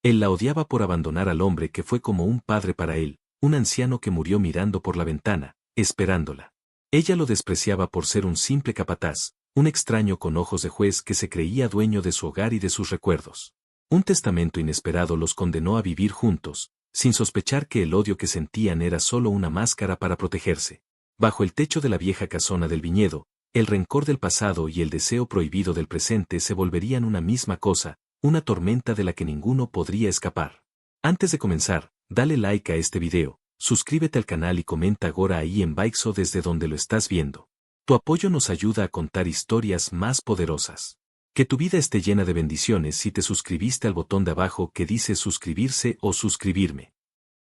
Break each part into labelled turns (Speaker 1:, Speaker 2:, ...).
Speaker 1: Él la odiaba por abandonar al hombre que fue como un padre para él, un anciano que murió mirando por la ventana, esperándola. Ella lo despreciaba por ser un simple capataz, un extraño con ojos de juez que se creía dueño de su hogar y de sus recuerdos. Un testamento inesperado los condenó a vivir juntos, sin sospechar que el odio que sentían era solo una máscara para protegerse. Bajo el techo de la vieja casona del viñedo, el rencor del pasado y el deseo prohibido del presente se volverían una misma cosa, una tormenta de la que ninguno podría escapar. Antes de comenzar, dale like a este video, suscríbete al canal y comenta Agora ahí en Baixo desde donde lo estás viendo. Tu apoyo nos ayuda a contar historias más poderosas. Que tu vida esté llena de bendiciones si te suscribiste al botón de abajo que dice suscribirse o suscribirme.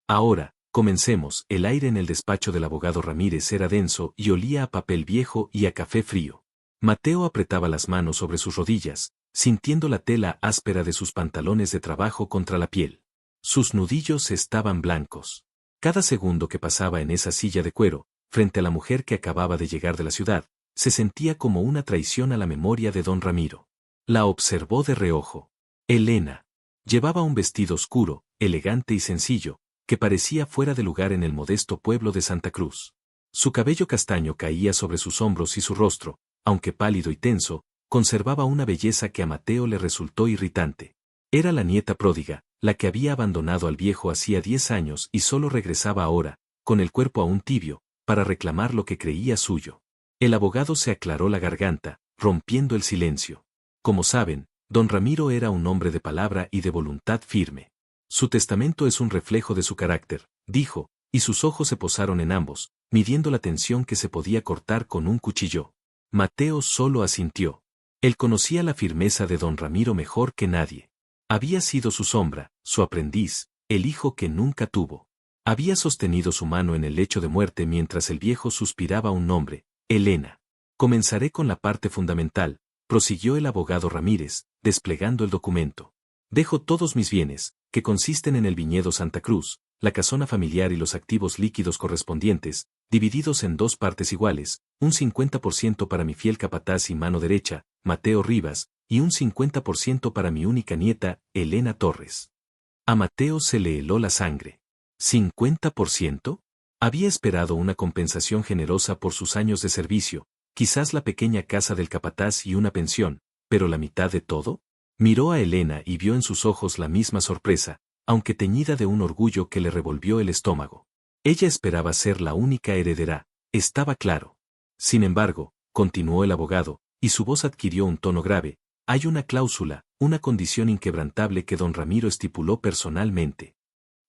Speaker 1: Ahora, comencemos. El aire en el despacho del abogado Ramírez era denso y olía a papel viejo y a café frío. Mateo apretaba las manos sobre sus rodillas, sintiendo la tela áspera de sus pantalones de trabajo contra la piel. Sus nudillos estaban blancos. Cada segundo que pasaba en esa silla de cuero, frente a la mujer que acababa de llegar de la ciudad, se sentía como una traición a la memoria de don Ramiro. La observó de reojo. Elena. Llevaba un vestido oscuro, elegante y sencillo, que parecía fuera de lugar en el modesto pueblo de Santa Cruz. Su cabello castaño caía sobre sus hombros y su rostro, aunque pálido y tenso, conservaba una belleza que a Mateo le resultó irritante. Era la nieta pródiga, la que había abandonado al viejo hacía 10 años y solo regresaba ahora, con el cuerpo aún tibio, para reclamar lo que creía suyo. El abogado se aclaró la garganta, rompiendo el silencio. Como saben, don Ramiro era un hombre de palabra y de voluntad firme. Su testamento es un reflejo de su carácter, dijo, y sus ojos se posaron en ambos, midiendo la tensión que se podía cortar con un cuchillo. Mateo solo asintió. Él conocía la firmeza de don Ramiro mejor que nadie. Había sido su sombra, su aprendiz, el hijo que nunca tuvo. Había sostenido su mano en el lecho de muerte mientras el viejo suspiraba un nombre, Elena. Comenzaré con la parte fundamental, prosiguió el abogado Ramírez, desplegando el documento. Dejo todos mis bienes, que consisten en el viñedo Santa Cruz, la casona familiar y los activos líquidos correspondientes, divididos en 2 partes iguales, un 50% para mi fiel capataz y mano derecha, Mateo Rivas, y un 50% para mi única nieta, Elena Torres. A Mateo se le heló la sangre. ¿50%? Había esperado una compensación generosa por sus años de servicio, quizás la pequeña casa del capataz y una pensión, pero la mitad de todo. Miró a Elena y vio en sus ojos la misma sorpresa, aunque teñida de un orgullo que le revolvió el estómago. Ella esperaba ser la única heredera, estaba claro. Sin embargo, continuó el abogado, y su voz adquirió un tono grave, hay una cláusula, una condición inquebrantable que don Ramiro estipuló personalmente.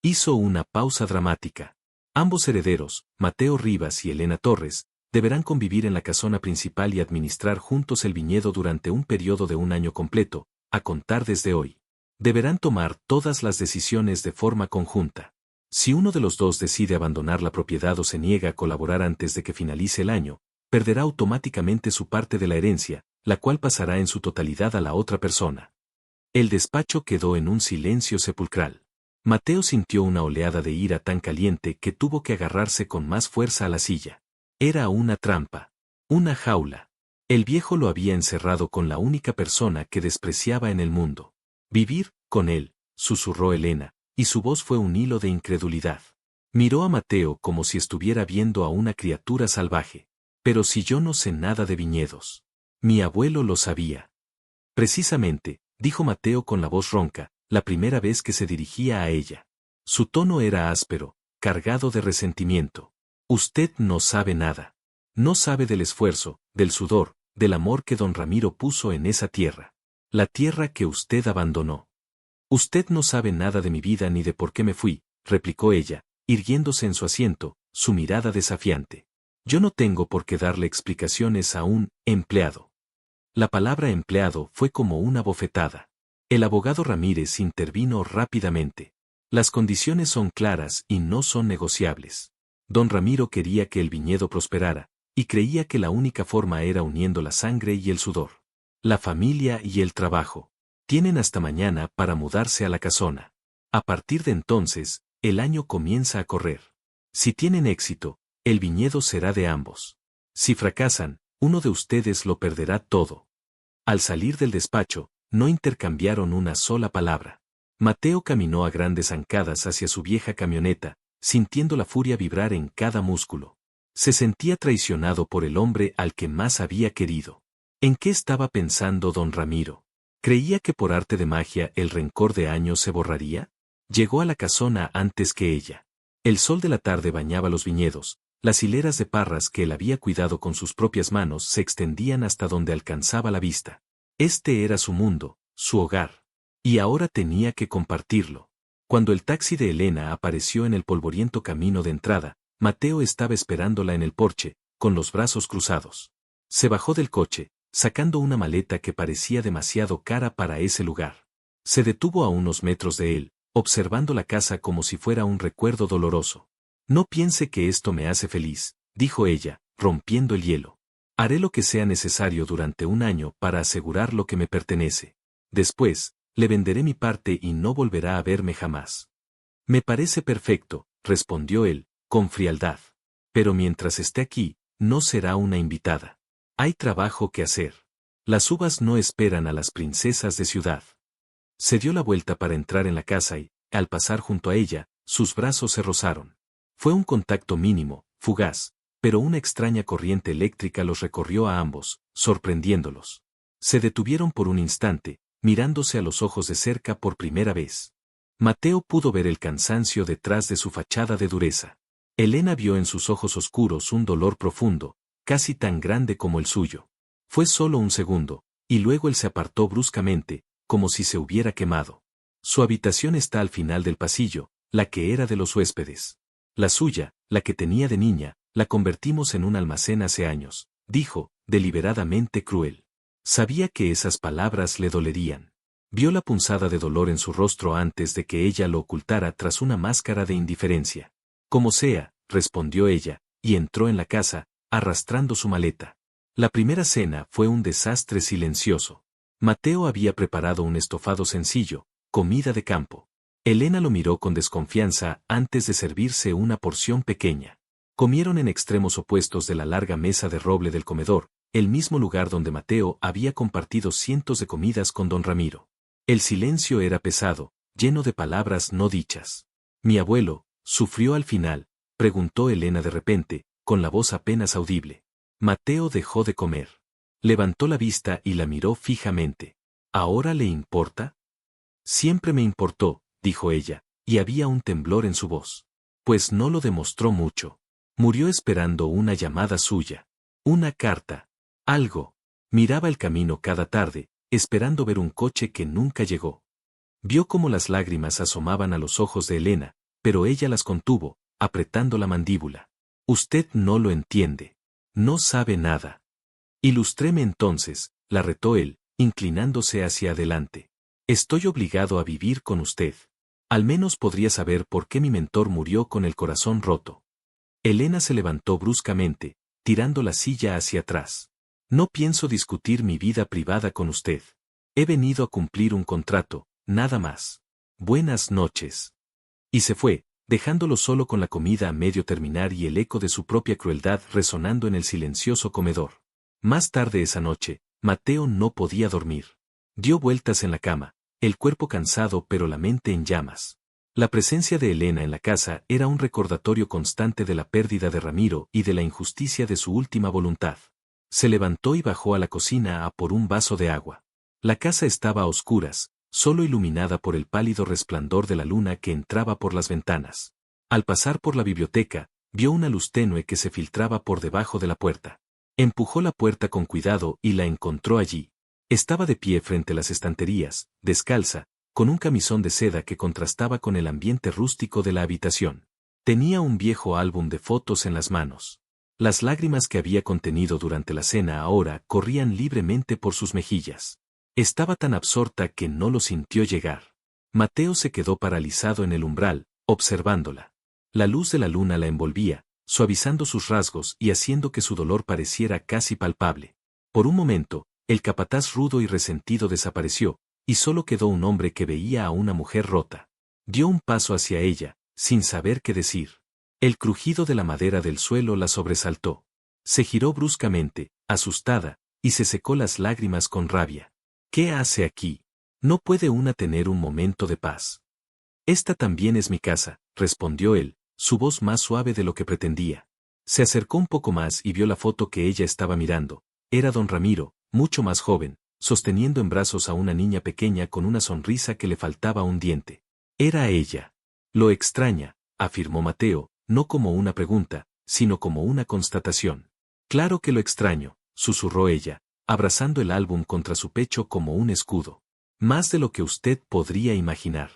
Speaker 1: Hizo una pausa dramática. Ambos herederos, Mateo Rivas y Elena Torres, deberán convivir en la casona principal y administrar juntos el viñedo durante un periodo de 1 año completo, a contar desde hoy. Deberán tomar todas las decisiones de forma conjunta. Si uno de los dos decide abandonar la propiedad o se niega a colaborar antes de que finalice el año, perderá automáticamente su parte de la herencia, la cual pasará en su totalidad a la otra persona. El despacho quedó en un silencio sepulcral. Mateo sintió una oleada de ira tan caliente que tuvo que agarrarse con más fuerza a la silla. Era una trampa. Una jaula. El viejo lo había encerrado con la única persona que despreciaba en el mundo. Vivir con él, susurró Elena, y su voz fue un hilo de incredulidad. Miró a Mateo como si estuviera viendo a una criatura salvaje. Pero si yo no sé nada de viñedos. Mi abuelo lo sabía. Precisamente, dijo Mateo con la voz ronca, la primera vez que se dirigía a ella. Su tono era áspero, cargado de resentimiento. Usted no sabe nada. No sabe del esfuerzo, del sudor, del amor que don Ramiro puso en esa tierra. La tierra que usted abandonó. Usted no sabe nada de mi vida ni de por qué me fui, replicó ella, irguiéndose en su asiento, su mirada desafiante. Yo no tengo por qué darle explicaciones a un empleado. La palabra empleado fue como una bofetada. El abogado Ramírez intervino rápidamente. Las condiciones son claras y no son negociables. Don Ramiro quería que el viñedo prosperara, y creía que la única forma era uniendo la sangre y el sudor. La familia y el trabajo. Tienen hasta mañana para mudarse a la casona. A partir de entonces, el año comienza a correr. Si tienen éxito, el viñedo será de ambos. Si fracasan, uno de ustedes lo perderá todo. Al salir del despacho, no intercambiaron una sola palabra. Mateo caminó a grandes zancadas hacia su vieja camioneta, sintiendo la furia vibrar en cada músculo. Se sentía traicionado por el hombre al que más había querido. ¿En qué estaba pensando don Ramiro? ¿Creía que por arte de magia el rencor de años se borraría? Llegó a la casona antes que ella. El sol de la tarde bañaba los viñedos, las hileras de parras que él había cuidado con sus propias manos se extendían hasta donde alcanzaba la vista. Este era su mundo, su hogar. Y ahora tenía que compartirlo. Cuando el taxi de Elena apareció en el polvoriento camino de entrada, Mateo estaba esperándola en el porche, con los brazos cruzados. Se bajó del coche, sacando una maleta que parecía demasiado cara para ese lugar. Se detuvo a unos metros de él, observando la casa como si fuera un recuerdo doloroso. No piense que esto me hace feliz, dijo ella, rompiendo el hielo. Haré lo que sea necesario durante un año para asegurar lo que me pertenece. Después, le venderé mi parte y no volverá a verme jamás. Me parece perfecto, respondió él, con frialdad. Pero mientras esté aquí, no será una invitada. Hay trabajo que hacer. Las uvas no esperan a las princesas de ciudad. Se dio la vuelta para entrar en la casa y, al pasar junto a ella, sus brazos se rozaron. Fue un contacto mínimo, fugaz, pero una extraña corriente eléctrica los recorrió a ambos, sorprendiéndolos. Se detuvieron por un instante, mirándose a los ojos de cerca por primera vez. Mateo pudo ver el cansancio detrás de su fachada de dureza. Elena vio en sus ojos oscuros un dolor profundo, casi tan grande como el suyo. Fue solo un segundo, y luego él se apartó bruscamente, como si se hubiera quemado. Su habitación está al final del pasillo, la que era de los huéspedes. La suya, la que tenía de niña, la convertimos en un almacén hace años, dijo, deliberadamente cruel. Sabía que esas palabras le dolerían. Vio la punzada de dolor en su rostro antes de que ella lo ocultara tras una máscara de indiferencia. Como sea, respondió ella, y entró en la casa, arrastrando su maleta. La primera cena fue un desastre silencioso. Mateo había preparado un estofado sencillo, comida de campo. Elena lo miró con desconfianza antes de servirse una porción pequeña. Comieron en extremos opuestos de la larga mesa de roble del comedor, el mismo lugar donde Mateo había compartido cientos de comidas con don Ramiro. El silencio era pesado, lleno de palabras no dichas. «¿Mi abuelo sufrió al final?», preguntó Elena de repente, con la voz apenas audible. Mateo dejó de comer. Levantó la vista y la miró fijamente. «¿Ahora le importa?». «Siempre me importó», dijo ella, y había un temblor en su voz. «Pues no lo demostró mucho. Murió esperando una llamada suya. Una carta. Algo». Miraba el camino cada tarde, esperando ver un coche que nunca llegó. Vio cómo las lágrimas asomaban a los ojos de Elena, pero ella las contuvo, apretando la mandíbula. «Usted no lo entiende. No sabe nada». «Ilústreme entonces», la retó él, inclinándose hacia adelante. «Estoy obligado a vivir con usted. Al menos podría saber por qué mi mentor murió con el corazón roto». Elena se levantó bruscamente, tirando la silla hacia atrás. «No pienso discutir mi vida privada con usted. He venido a cumplir un contrato, nada más. Buenas noches». Y se fue, dejándolo solo con la comida a medio terminar y el eco de su propia crueldad resonando en el silencioso comedor. Más tarde esa noche, Mateo no podía dormir. Dio vueltas en la cama, el cuerpo cansado pero la mente en llamas. La presencia de Elena en la casa era un recordatorio constante de la pérdida de Ramiro y de la injusticia de su última voluntad. Se levantó y bajó a la cocina a por un vaso de agua. La casa estaba a oscuras, solo iluminada por el pálido resplandor de la luna que entraba por las ventanas. Al pasar por la biblioteca, vio una luz tenue que se filtraba por debajo de la puerta. Empujó la puerta con cuidado y la encontró allí. Estaba de pie frente a las estanterías, descalza, con un camisón de seda que contrastaba con el ambiente rústico de la habitación. Tenía un viejo álbum de fotos en las manos. Las lágrimas que había contenido durante la cena ahora corrían libremente por sus mejillas. Estaba tan absorta que no lo sintió llegar. Mateo se quedó paralizado en el umbral, observándola. La luz de la luna la envolvía, suavizando sus rasgos y haciendo que su dolor pareciera casi palpable. Por un momento, el capataz rudo y resentido desapareció, y solo quedó un hombre que veía a una mujer rota. Dio un paso hacia ella, sin saber qué decir. El crujido de la madera del suelo la sobresaltó. Se giró bruscamente, asustada, y se secó las lágrimas con rabia. «¿Qué hace aquí?». No puede una tener un momento de paz. Esta también es mi casa, respondió él, su voz más suave de lo que pretendía. Se acercó un poco más y vio la foto que ella estaba mirando. Era don Ramiro, mucho más joven, sosteniendo en brazos a una niña pequeña con una sonrisa que le faltaba un diente. Era ella. Lo extraña, afirmó Mateo, no como una pregunta, sino como una constatación. Claro que lo extraño, susurró ella, abrazando el álbum contra su pecho como un escudo. Más de lo que usted podría imaginar.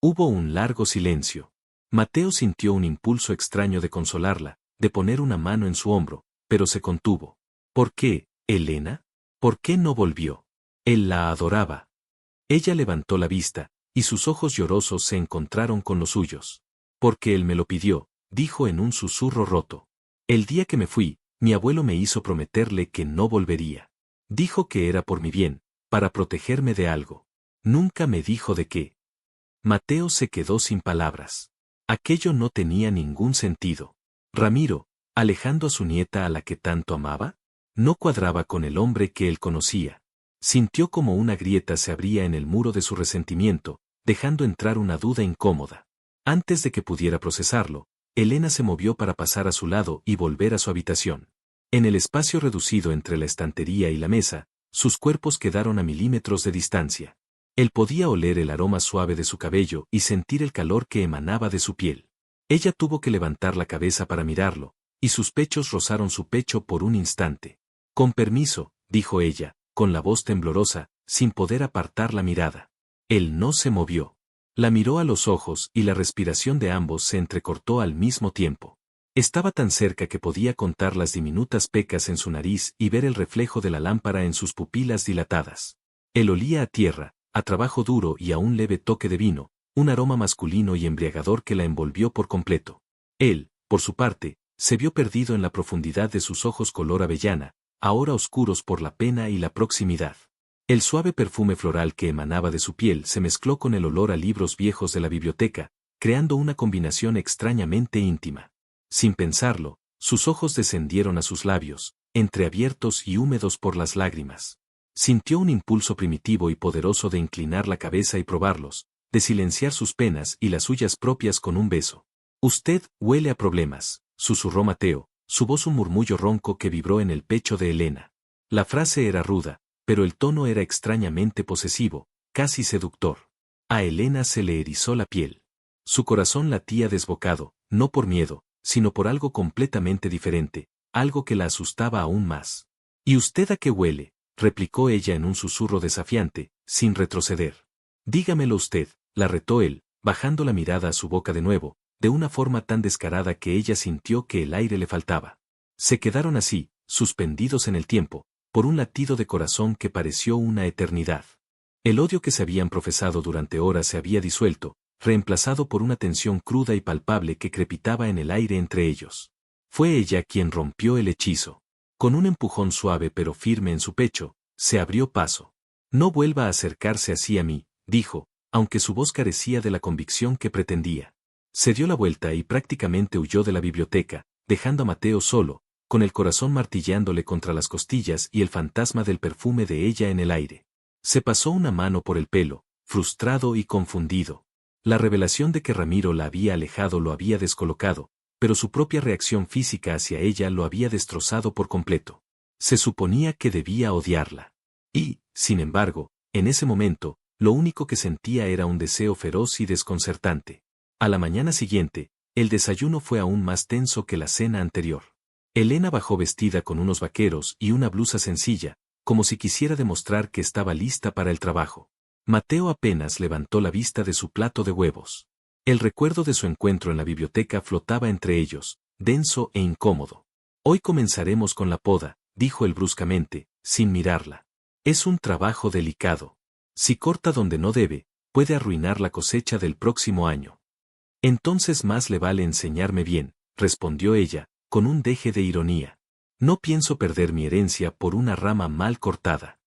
Speaker 1: Hubo un largo silencio. Mateo sintió un impulso extraño de consolarla, de poner una mano en su hombro, pero se contuvo. ¿Por qué, Elena? ¿Por qué no volvió? Él la adoraba. Ella levantó la vista, y sus ojos llorosos se encontraron con los suyos. Porque él me lo pidió, dijo en un susurro roto. El día que me fui, mi abuelo me hizo prometerle que no volvería. Dijo que era por mi bien, para protegerme de algo. Nunca me dijo de qué. Mateo se quedó sin palabras. Aquello no tenía ningún sentido. Ramiro, alejando a su nieta a la que tanto amaba, no cuadraba con el hombre que él conocía. Sintió como una grieta se abría en el muro de su resentimiento, dejando entrar una duda incómoda. Antes de que pudiera procesarlo, Elena se movió para pasar a su lado y volver a su habitación. En el espacio reducido entre la estantería y la mesa, sus cuerpos quedaron a milímetros de distancia. Él podía oler el aroma suave de su cabello y sentir el calor que emanaba de su piel. Ella tuvo que levantar la cabeza para mirarlo, y sus pechos rozaron su pecho por un instante. Con permiso, dijo ella, con la voz temblorosa, sin poder apartar la mirada. Él no se movió. La miró a los ojos y la respiración de ambos se entrecortó al mismo tiempo. Estaba tan cerca que podía contar las diminutas pecas en su nariz y ver el reflejo de la lámpara en sus pupilas dilatadas. Él olía a tierra, a trabajo duro y a un leve toque de vino, un aroma masculino y embriagador que la envolvió por completo. Él, por su parte, se vio perdido en la profundidad de sus ojos color avellana, ahora oscuros por la pena y la proximidad. El suave perfume floral que emanaba de su piel se mezcló con el olor a libros viejos de la biblioteca, creando una combinación extrañamente íntima. Sin pensarlo, sus ojos descendieron a sus labios, entreabiertos y húmedos por las lágrimas. Sintió un impulso primitivo y poderoso de inclinar la cabeza y probarlos, de silenciar sus penas y las suyas propias con un beso. Usted huele a problemas, susurró Mateo, su voz un murmullo ronco que vibró en el pecho de Elena. La frase era ruda, pero el tono era extrañamente posesivo, casi seductor. A Elena se le erizó la piel. Su corazón latía desbocado, no por miedo, sino por algo completamente diferente, algo que la asustaba aún más. ¿Y usted a qué huele?, replicó ella en un susurro desafiante, sin retroceder. Dígamelo usted, la retó él, bajando la mirada a su boca de nuevo, de una forma tan descarada que ella sintió que el aire le faltaba. Se quedaron así, suspendidos en el tiempo, por un latido de corazón que pareció una eternidad. El odio que se habían profesado durante horas se había disuelto, reemplazado por una tensión cruda y palpable que crepitaba en el aire entre ellos. Fue ella quien rompió el hechizo. Con un empujón suave pero firme en su pecho, se abrió paso. No vuelva a acercarse así a mí, dijo, aunque su voz carecía de la convicción que pretendía. Se dio la vuelta y prácticamente huyó de la biblioteca, dejando a Mateo solo, con el corazón martillándole contra las costillas y el fantasma del perfume de ella en el aire. Se pasó una mano por el pelo, frustrado y confundido. La revelación de que Ramiro la había alejado lo había descolocado, pero su propia reacción física hacia ella lo había destrozado por completo. Se suponía que debía odiarla. Y, sin embargo, en ese momento, lo único que sentía era un deseo feroz y desconcertante. A la mañana siguiente, el desayuno fue aún más tenso que la cena anterior. Elena bajó vestida con unos vaqueros y una blusa sencilla, como si quisiera demostrar que estaba lista para el trabajo. Mateo apenas levantó la vista de su plato de huevos. El recuerdo de su encuentro en la biblioteca flotaba entre ellos, denso e incómodo. Hoy comenzaremos con la poda, dijo él bruscamente, sin mirarla. Es un trabajo delicado. Si corta donde no debe, puede arruinar la cosecha del próximo año. Entonces más le vale enseñarme bien, respondió ella, con un deje de ironía. No pienso perder mi herencia por una rama mal cortada.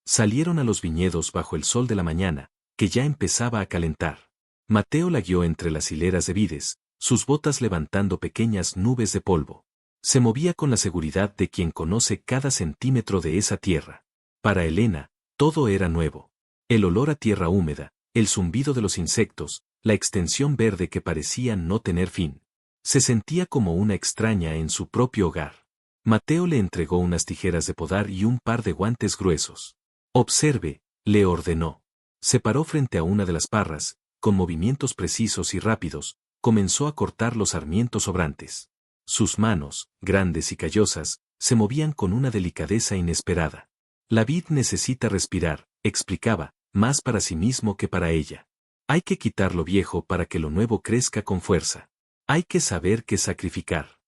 Speaker 1: Salieron a los viñedos bajo el sol de la mañana, que ya empezaba a calentar. Mateo la guió entre las hileras de vides, sus botas levantando pequeñas nubes de polvo. Se movía con la seguridad de quien conoce cada centímetro de esa tierra. Para Elena, todo era nuevo. El olor a tierra húmeda, el zumbido de los insectos, la extensión verde que parecía no tener fin. Se sentía como una extraña en su propio hogar. Mateo le entregó unas tijeras de podar y un par de guantes gruesos. Observe, le ordenó. Se paró frente a una de las parras, con movimientos precisos y rápidos, comenzó a cortar los sarmientos sobrantes. Sus manos, grandes y callosas, se movían con una delicadeza inesperada. La vid necesita respirar, explicaba, más para sí mismo que para ella. Hay que quitar lo viejo para que lo nuevo crezca con fuerza. Hay que saber qué sacrificar.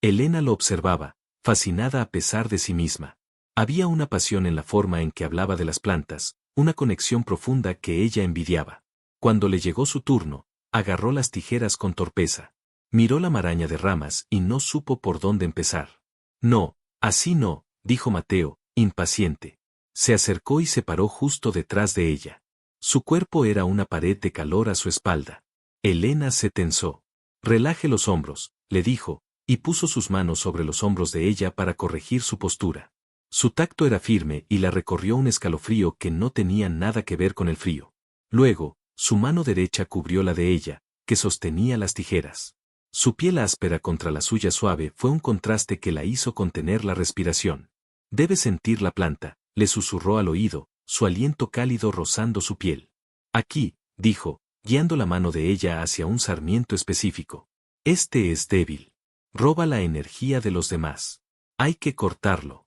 Speaker 1: Elena lo observaba, fascinada a pesar de sí misma. Había una pasión en la forma en que hablaba de las plantas, una conexión profunda que ella envidiaba. Cuando le llegó su turno, agarró las tijeras con torpeza. Miró la maraña de ramas y no supo por dónde empezar. No, así no, dijo Mateo, impaciente. Se acercó y se paró justo detrás de ella. Su cuerpo era una pared de calor a su espalda. Elena se tensó. Relaje los hombros, le dijo, y puso sus manos sobre los hombros de ella para corregir su postura. Su tacto era firme y la recorrió un escalofrío que no tenía nada que ver con el frío. Luego, su mano derecha cubrió la de ella, que sostenía las tijeras. Su piel áspera contra la suya suave fue un contraste que la hizo contener la respiración. Debe sentir la planta, le susurró al oído, su aliento cálido rozando su piel. Aquí, dijo, guiando la mano de ella hacia un sarmiento específico. Este es débil. Roba la energía de los demás. Hay que cortarlo.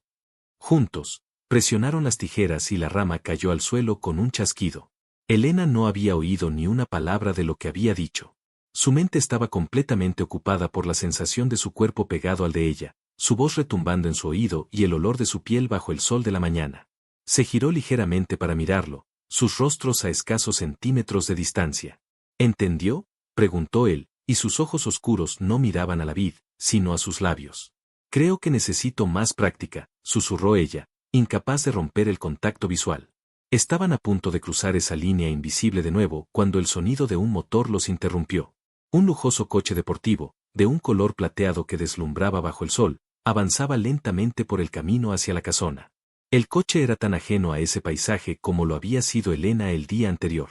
Speaker 1: Juntos, presionaron las tijeras y la rama cayó al suelo con un chasquido. Elena no había oído ni una palabra de lo que había dicho. Su mente estaba completamente ocupada por la sensación de su cuerpo pegado al de ella, su voz retumbando en su oído y el olor de su piel bajo el sol de la mañana. Se giró ligeramente para mirarlo, sus rostros a escasos centímetros de distancia. ¿Entendió?, preguntó él, y sus ojos oscuros no miraban a la vid, sino a sus labios. Creo que necesito más práctica, susurró ella, incapaz de romper el contacto visual. Estaban a punto de cruzar esa línea invisible de nuevo cuando el sonido de un motor los interrumpió. Un lujoso coche deportivo, de un color plateado que deslumbraba bajo el sol, avanzaba lentamente por el camino hacia la casona. El coche era tan ajeno a ese paisaje como lo había sido Elena el día anterior.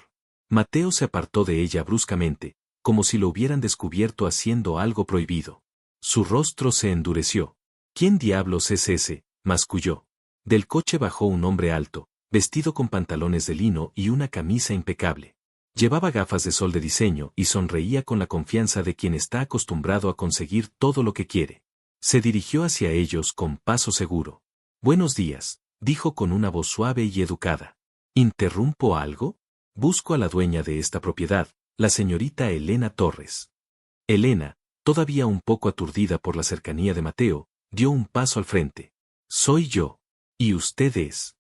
Speaker 1: Mateo se apartó de ella bruscamente, como si lo hubieran descubierto haciendo algo prohibido. Su rostro se endureció. ¿Quién diablos es ese?, masculló. Del coche bajó un hombre alto, vestido con pantalones de lino y una camisa impecable. Llevaba gafas de sol de diseño y sonreía con la confianza de quien está acostumbrado a conseguir todo lo que quiere. Se dirigió hacia ellos con paso seguro. «Buenos días», dijo con una voz suave y educada. «¿Interrumpo algo? Busco a la dueña de esta propiedad, la señorita Elena Torres». Elena, todavía un poco aturdida por la cercanía de Mateo, dio un paso al frente. «Soy yo. ¿Y usted es?».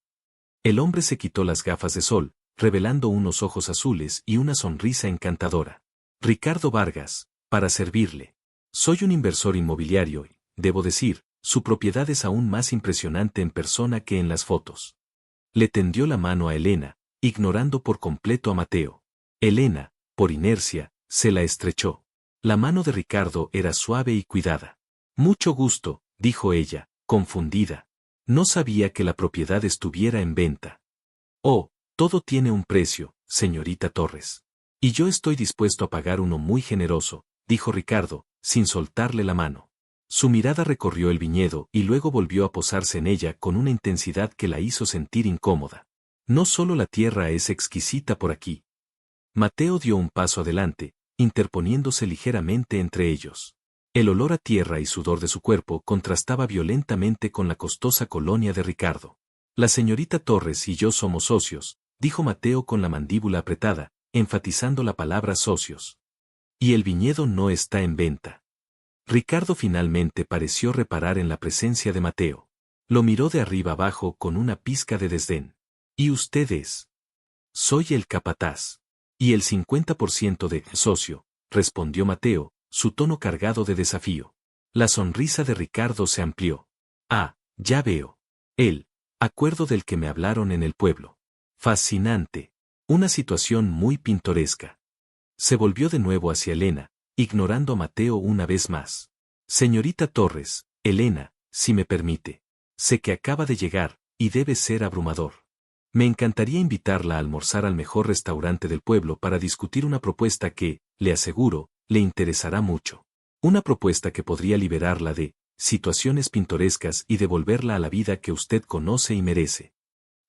Speaker 1: El hombre se quitó las gafas de sol, revelando unos ojos azules y una sonrisa encantadora. «Ricardo Vargas, para servirle. Soy un inversor inmobiliario y, debo decir, su propiedad es aún más impresionante en persona que en las fotos». Le tendió la mano a Elena, ignorando por completo a Mateo. Elena, por inercia, se la estrechó. La mano de Ricardo era suave y cuidada. «Mucho gusto», dijo ella, confundida. No sabía que la propiedad estuviera en venta. «Oh, todo tiene un precio, señorita Torres. Y yo estoy dispuesto a pagar uno muy generoso», dijo Ricardo, sin soltarle la mano. Su mirada recorrió el viñedo y luego volvió a posarse en ella con una intensidad que la hizo sentir incómoda. «No solo la tierra es exquisita por aquí». Mateo dio un paso adelante, interponiéndose ligeramente entre ellos. El olor a tierra y sudor de su cuerpo contrastaba violentamente con la costosa colonia de Ricardo. «La señorita Torres y yo somos socios», dijo Mateo con la mandíbula apretada, enfatizando la palabra socios. «Y el viñedo no está en venta». Ricardo finalmente pareció reparar en la presencia de Mateo. Lo miró de arriba abajo con una pizca de desdén. «¿Y usted es?». «Soy el capataz». «Y el 50% de socio», respondió Mateo, su tono cargado de desafío. La sonrisa de Ricardo se amplió. «Ah, ya veo. El acuerdo del que me hablaron en el pueblo. Fascinante. Una situación muy pintoresca». Se volvió de nuevo hacia Elena, ignorando a Mateo una vez más. «Señorita Torres, Elena, si me permite. Sé que acaba de llegar, y debe ser abrumador. Me encantaría invitarla a almorzar al mejor restaurante del pueblo para discutir una propuesta que, le aseguro, le interesará mucho. Una propuesta que podría liberarla de situaciones pintorescas y devolverla a la vida que usted conoce y merece.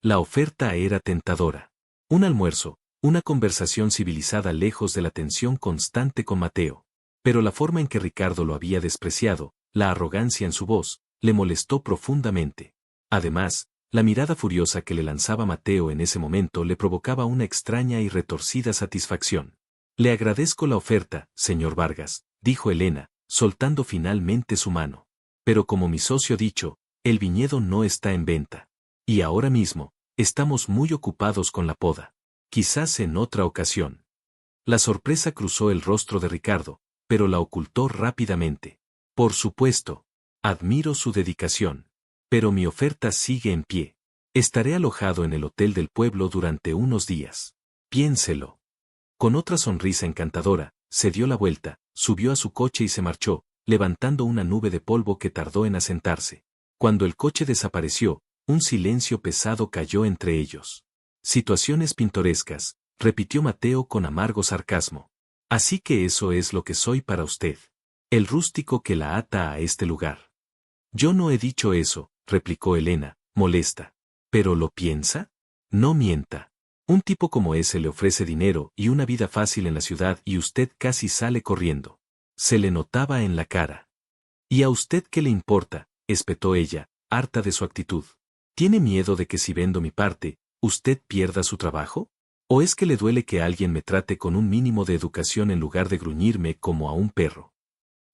Speaker 1: La oferta era tentadora. Un almuerzo, una conversación civilizada lejos de la tensión constante con Mateo. Pero la forma en que Ricardo lo había despreciado, la arrogancia en su voz, le molestó profundamente. Además, la mirada furiosa que le lanzaba Mateo en ese momento le provocaba una extraña y retorcida satisfacción. Le agradezco la oferta, señor Vargas, dijo Elena, soltando finalmente su mano. Pero como mi socio ha dicho, el viñedo no está en venta. Y ahora mismo, estamos muy ocupados con la poda. Quizás en otra ocasión. La sorpresa cruzó el rostro de Ricardo, pero la ocultó rápidamente. Por supuesto. Admiro su dedicación. Pero mi oferta sigue en pie. Estaré alojado en el hotel del pueblo durante unos días. Piénselo. Con otra sonrisa encantadora, se dio la vuelta, subió a su coche y se marchó, levantando una nube de polvo que tardó en asentarse. Cuando el coche desapareció, un silencio pesado cayó entre ellos. Situaciones pintorescas, repitió Mateo con amargo sarcasmo. Así que eso es lo que soy para usted. El rústico que la ata a este lugar. Yo no he dicho eso, replicó Elena, molesta. ¿Pero lo piensa? No mienta. Un tipo como ese le ofrece dinero y una vida fácil en la ciudad y usted casi sale corriendo. Se le notaba en la cara. ¿Y a usted qué le importa?, espetó ella, harta de su actitud. ¿Tiene miedo de que si vendo mi parte, usted pierda su trabajo? ¿O es que le duele que alguien me trate con un mínimo de educación en lugar de gruñirme como a un perro?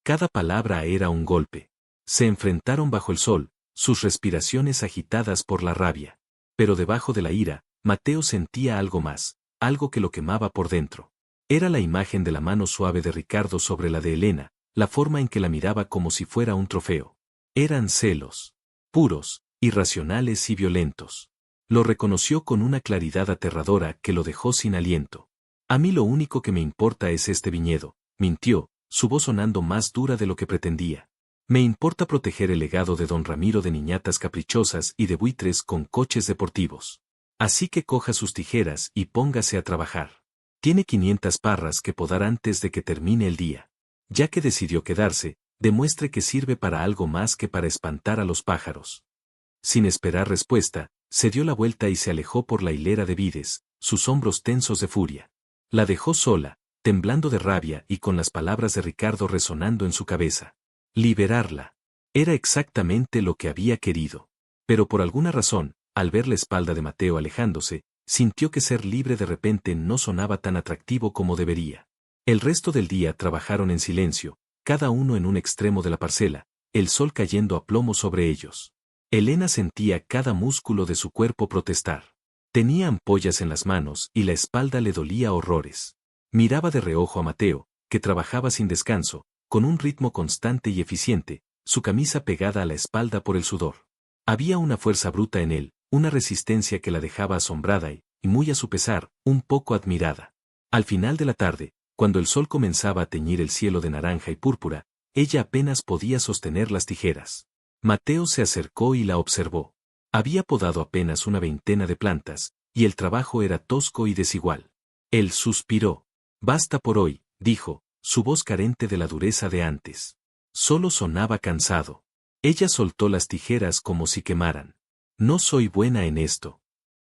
Speaker 1: Cada palabra era un golpe. Se enfrentaron bajo el sol, sus respiraciones agitadas por la rabia. Pero debajo de la ira, Mateo sentía algo más, algo que lo quemaba por dentro. Era la imagen de la mano suave de Ricardo sobre la de Elena, la forma en que la miraba como si fuera un trofeo. Eran celos. Puros, irracionales y violentos. Lo reconoció con una claridad aterradora que lo dejó sin aliento. A mí lo único que me importa es este viñedo, mintió, su voz sonando más dura de lo que pretendía. Me importa proteger el legado de don Ramiro de niñatas caprichosas y de buitres con coches deportivos. Así que coja sus tijeras y póngase a trabajar. Tiene 500 parras que podar antes de que termine el día. Ya que decidió quedarse, demuestre que sirve para algo más que para espantar a los pájaros. Sin esperar respuesta, se dio la vuelta y se alejó por la hilera de vides, sus hombros tensos de furia. La dejó sola, temblando de rabia y con las palabras de Ricardo resonando en su cabeza. Liberarla. Era exactamente lo que había querido. Pero por alguna razón, al ver la espalda de Mateo alejándose, sintió que ser libre de repente no sonaba tan atractivo como debería. El resto del día trabajaron en silencio, cada uno en un extremo de la parcela, el sol cayendo a plomo sobre ellos. Elena sentía cada músculo de su cuerpo protestar. Tenía ampollas en las manos y la espalda le dolía horrores. Miraba de reojo a Mateo, que trabajaba sin descanso, con un ritmo constante y eficiente, su camisa pegada a la espalda por el sudor. Había una fuerza bruta en él, una resistencia que la dejaba asombrada y, muy a su pesar, un poco admirada. Al final de la tarde, cuando el sol comenzaba a teñir el cielo de naranja y púrpura, ella apenas podía sostener las tijeras. Mateo se acercó y la observó. Había podado apenas una veintena de plantas, y el trabajo era tosco y desigual. Él suspiró. Basta por hoy, dijo, su voz carente de la dureza de antes. Solo sonaba cansado. Ella soltó las tijeras como si quemaran. No soy buena en esto.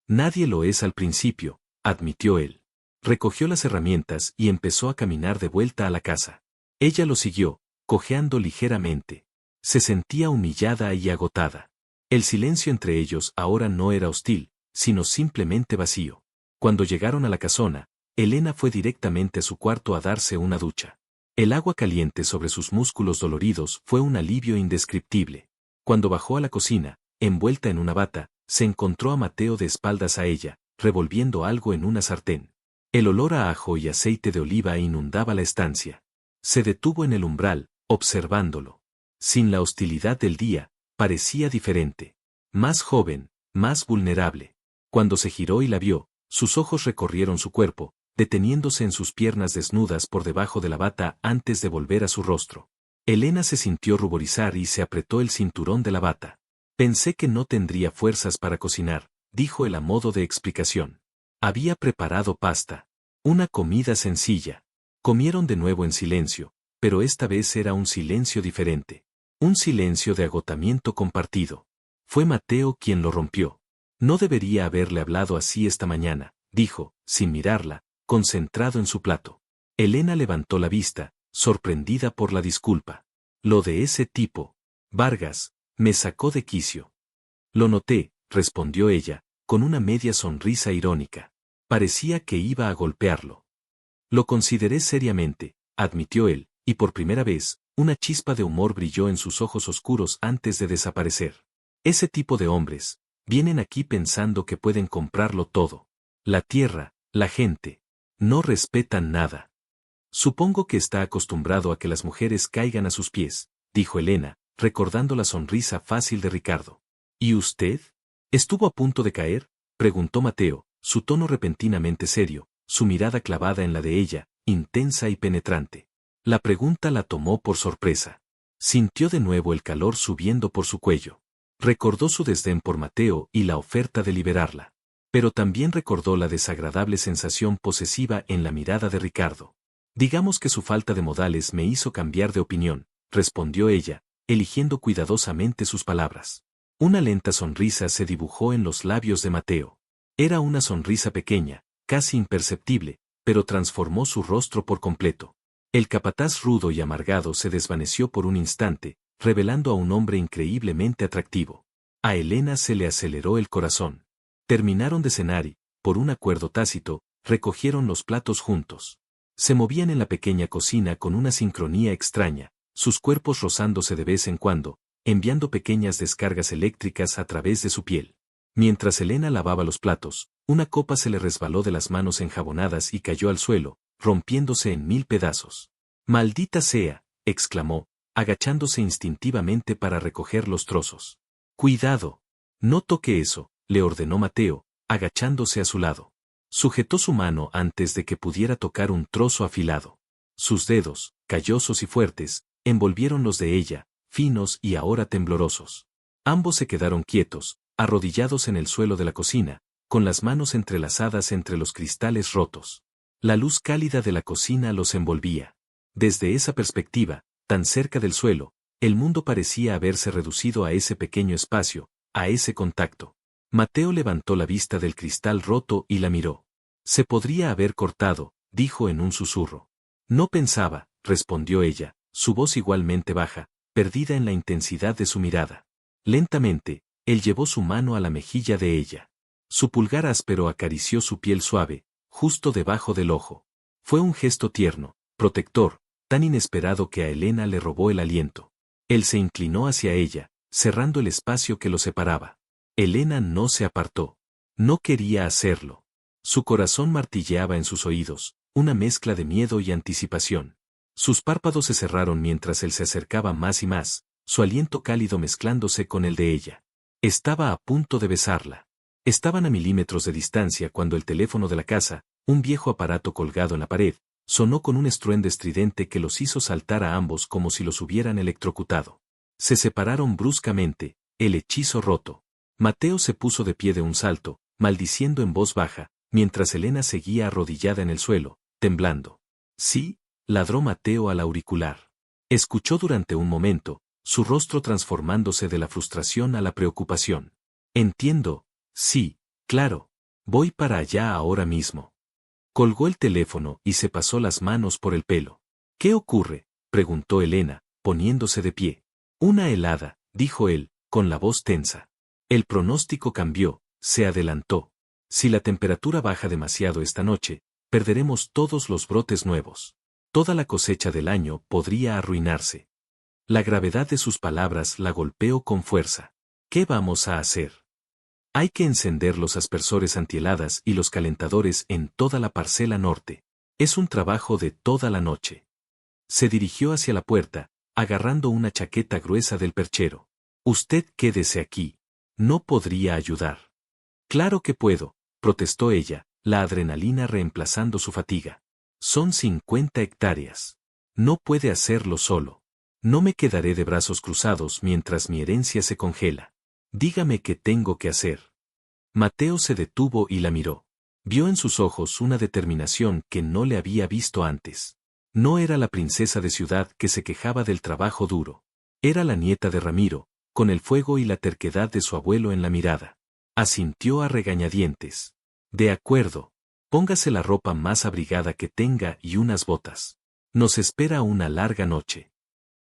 Speaker 1: Nadie lo es al principio, admitió él. Recogió las herramientas y empezó a caminar de vuelta a la casa. Ella lo siguió, cojeando ligeramente. Se sentía humillada y agotada. El silencio entre ellos ahora no era hostil, sino simplemente vacío. Cuando llegaron a la casona, Elena fue directamente a su cuarto a darse una ducha. El agua caliente sobre sus músculos doloridos fue un alivio indescriptible. Cuando bajó a la cocina, envuelta en una bata, se encontró a Mateo de espaldas a ella, revolviendo algo en una sartén. El olor a ajo y aceite de oliva inundaba la estancia. Se detuvo en el umbral, observándolo. Sin la hostilidad del día, parecía diferente. Más joven, más vulnerable. Cuando se giró y la vio, sus ojos recorrieron su cuerpo, deteniéndose en sus piernas desnudas por debajo de la bata antes de volver a su rostro. Elena se sintió ruborizar y se apretó el cinturón de la bata. Pensé que no tendría fuerzas para cocinar, dijo él a modo de explicación. Había preparado pasta. Una comida sencilla. Comieron de nuevo en silencio, pero esta vez era un silencio diferente. Un silencio de agotamiento compartido. Fue Mateo quien lo rompió. No debería haberle hablado así esta mañana, dijo, sin mirarla, concentrado en su plato. Elena levantó la vista, sorprendida por la disculpa. Lo de ese tipo, Vargas, me sacó de quicio. Lo noté, respondió ella, con una media sonrisa irónica. Parecía que iba a golpearlo. Lo consideré seriamente, admitió él, y por primera vez, una chispa de humor brilló en sus ojos oscuros antes de desaparecer. Ese tipo de hombres, vienen aquí pensando que pueden comprarlo todo. La tierra, la gente. No respetan nada. Supongo que está acostumbrado a que las mujeres caigan a sus pies, dijo Elena, recordando la sonrisa fácil de Ricardo. ¿Y usted? ¿Estuvo a punto de caer? Preguntó Mateo, su tono repentinamente serio, su mirada clavada en la de ella, intensa y penetrante. La pregunta la tomó por sorpresa. Sintió de nuevo el calor subiendo por su cuello. Recordó su desdén por Mateo y la oferta de liberarla. Pero también recordó la desagradable sensación posesiva en la mirada de Ricardo. Digamos que su falta de modales me hizo cambiar de opinión, respondió ella, eligiendo cuidadosamente sus palabras. Una lenta sonrisa se dibujó en los labios de Mateo. Era una sonrisa pequeña, casi imperceptible, pero transformó su rostro por completo. El capataz rudo y amargado se desvaneció por un instante, revelando a un hombre increíblemente atractivo. A Elena se le aceleró el corazón. Terminaron de cenar y, por un acuerdo tácito, recogieron los platos juntos. Se movían en la pequeña cocina con una sincronía extraña, sus cuerpos rozándose de vez en cuando, enviando pequeñas descargas eléctricas a través de su piel. Mientras Elena lavaba los platos, una copa se le resbaló de las manos enjabonadas y cayó al suelo, rompiéndose en 1000 pedazos. «¡Maldita sea!», exclamó, agachándose instintivamente para recoger los trozos. «¡Cuidado! No toque eso», le ordenó Mateo, agachándose a su lado. Sujetó su mano antes de que pudiera tocar un trozo afilado. Sus dedos, callosos y fuertes, envolvieron los de ella, finos y ahora temblorosos. Ambos se quedaron quietos, arrodillados en el suelo de la cocina, con las manos entrelazadas entre los cristales rotos. La luz cálida de la cocina los envolvía. Desde esa perspectiva, tan cerca del suelo, el mundo parecía haberse reducido a ese pequeño espacio, a ese contacto. Mateo levantó la vista del cristal roto y la miró. «Se podría haber cortado», dijo en un susurro. «No pensaba», respondió ella, su voz igualmente baja, perdida en la intensidad de su mirada. Lentamente, él llevó su mano a la mejilla de ella. Su pulgar áspero acarició su piel suave, justo debajo del ojo. Fue un gesto tierno, protector, tan inesperado que a Elena le robó el aliento. Él se inclinó hacia ella, cerrando el espacio que lo separaba. Elena no se apartó. No quería hacerlo. Su corazón martilleaba en sus oídos, una mezcla de miedo y anticipación. Sus párpados se cerraron mientras él se acercaba más y más, su aliento cálido mezclándose con el de ella. Estaba a punto de besarla. Estaban a milímetros de distancia cuando el teléfono de la casa, un viejo aparato colgado en la pared, sonó con un estruendo estridente que los hizo saltar a ambos como si los hubieran electrocutado. Se separaron bruscamente, el hechizo roto. Mateo se puso de pie de un salto, maldiciendo en voz baja, mientras Elena seguía arrodillada en el suelo, temblando. «Sí», ladró Mateo al auricular. Escuchó durante un momento, su rostro transformándose de la frustración a la preocupación. «Entiendo, sí, claro, voy para allá ahora mismo». Colgó el teléfono y se pasó las manos por el pelo. «¿Qué ocurre?», preguntó Elena, poniéndose de pie. «Una helada», dijo él, con la voz tensa. El pronóstico cambió, se adelantó. Si la temperatura baja demasiado esta noche, perderemos todos los brotes nuevos. Toda la cosecha del año podría arruinarse. La gravedad de sus palabras la golpeó con fuerza. ¿Qué vamos a hacer? Hay que encender los aspersores antiheladas y los calentadores en toda la parcela norte. Es un trabajo de toda la noche. Se dirigió hacia la puerta, agarrando una chaqueta gruesa del perchero. «Usted quédese aquí. No podría ayudar». «Claro que puedo», protestó ella, la adrenalina reemplazando su fatiga. «Son 50 hectáreas. No puede hacerlo solo. No me quedaré de brazos cruzados mientras mi herencia se congela. Dígame qué tengo que hacer». Mateo se detuvo y la miró. Vio en sus ojos una determinación que no le había visto antes. No era la princesa de ciudad que se quejaba del trabajo duro. Era la nieta de Ramiro, con el fuego y la terquedad de su abuelo en la mirada. Asintió a regañadientes. De acuerdo. Póngase la ropa más abrigada que tenga y unas botas. Nos espera una larga noche.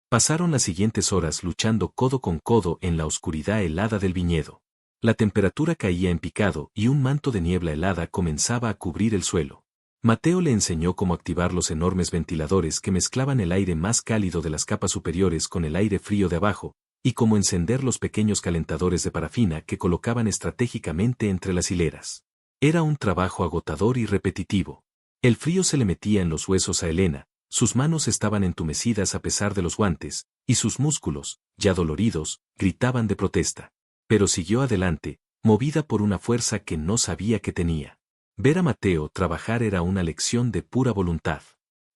Speaker 1: Pasaron las siguientes horas luchando codo con codo en la oscuridad helada del viñedo. La temperatura caía en picado y un manto de niebla helada comenzaba a cubrir el suelo. Mateo le enseñó cómo activar los enormes ventiladores que mezclaban el aire más cálido de las capas superiores con el aire frío de abajo, y cómo encender los pequeños calentadores de parafina que colocaban estratégicamente entre las hileras. Era un trabajo agotador y repetitivo. El frío se le metía en los huesos a Elena, sus manos estaban entumecidas a pesar de los guantes, y sus músculos, ya doloridos, gritaban de protesta. Pero siguió adelante, movida por una fuerza que no sabía que tenía. Ver a Mateo trabajar era una lección de pura voluntad.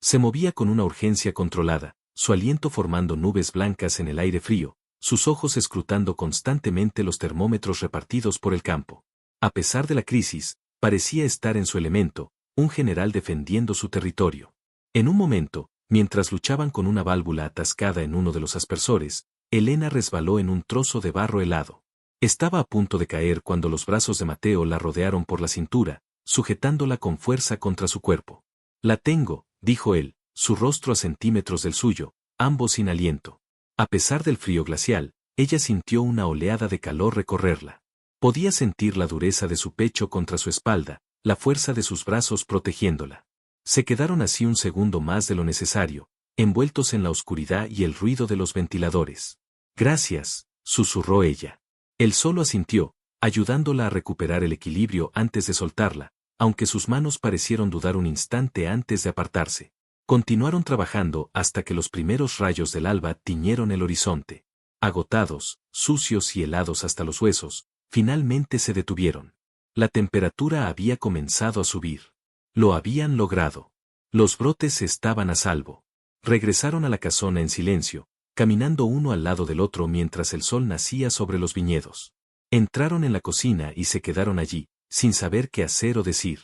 Speaker 1: Se movía con una urgencia controlada, su aliento formando nubes blancas en el aire frío, sus ojos escrutando constantemente los termómetros repartidos por el campo. A pesar de la crisis, parecía estar en su elemento, un general defendiendo su territorio. En un momento, mientras luchaban con una válvula atascada en uno de los aspersores, Elena resbaló en un trozo de barro helado. Estaba a punto de caer cuando los brazos de Mateo la rodearon por la cintura, sujetándola con fuerza contra su cuerpo. La tengo, dijo él, su rostro a centímetros del suyo, ambos sin aliento. A pesar del frío glacial, ella sintió una oleada de calor recorrerla. Podía sentir la dureza de su pecho contra su espalda, la fuerza de sus brazos protegiéndola. Se quedaron así un segundo más de lo necesario, envueltos en la oscuridad y el ruido de los ventiladores. Gracias, susurró ella. Él solo asintió, ayudándola a recuperar el equilibrio antes de soltarla, aunque sus manos parecieron dudar un instante antes de apartarse. Continuaron trabajando hasta que los primeros rayos del alba tiñeron el horizonte. Agotados, sucios y helados hasta los huesos, finalmente se detuvieron. La temperatura había comenzado a subir. Lo habían logrado. Los brotes estaban a salvo. Regresaron a la casona en silencio, caminando uno al lado del otro mientras el sol nacía sobre los viñedos. Entraron en la cocina y se quedaron allí, sin saber qué hacer o decir.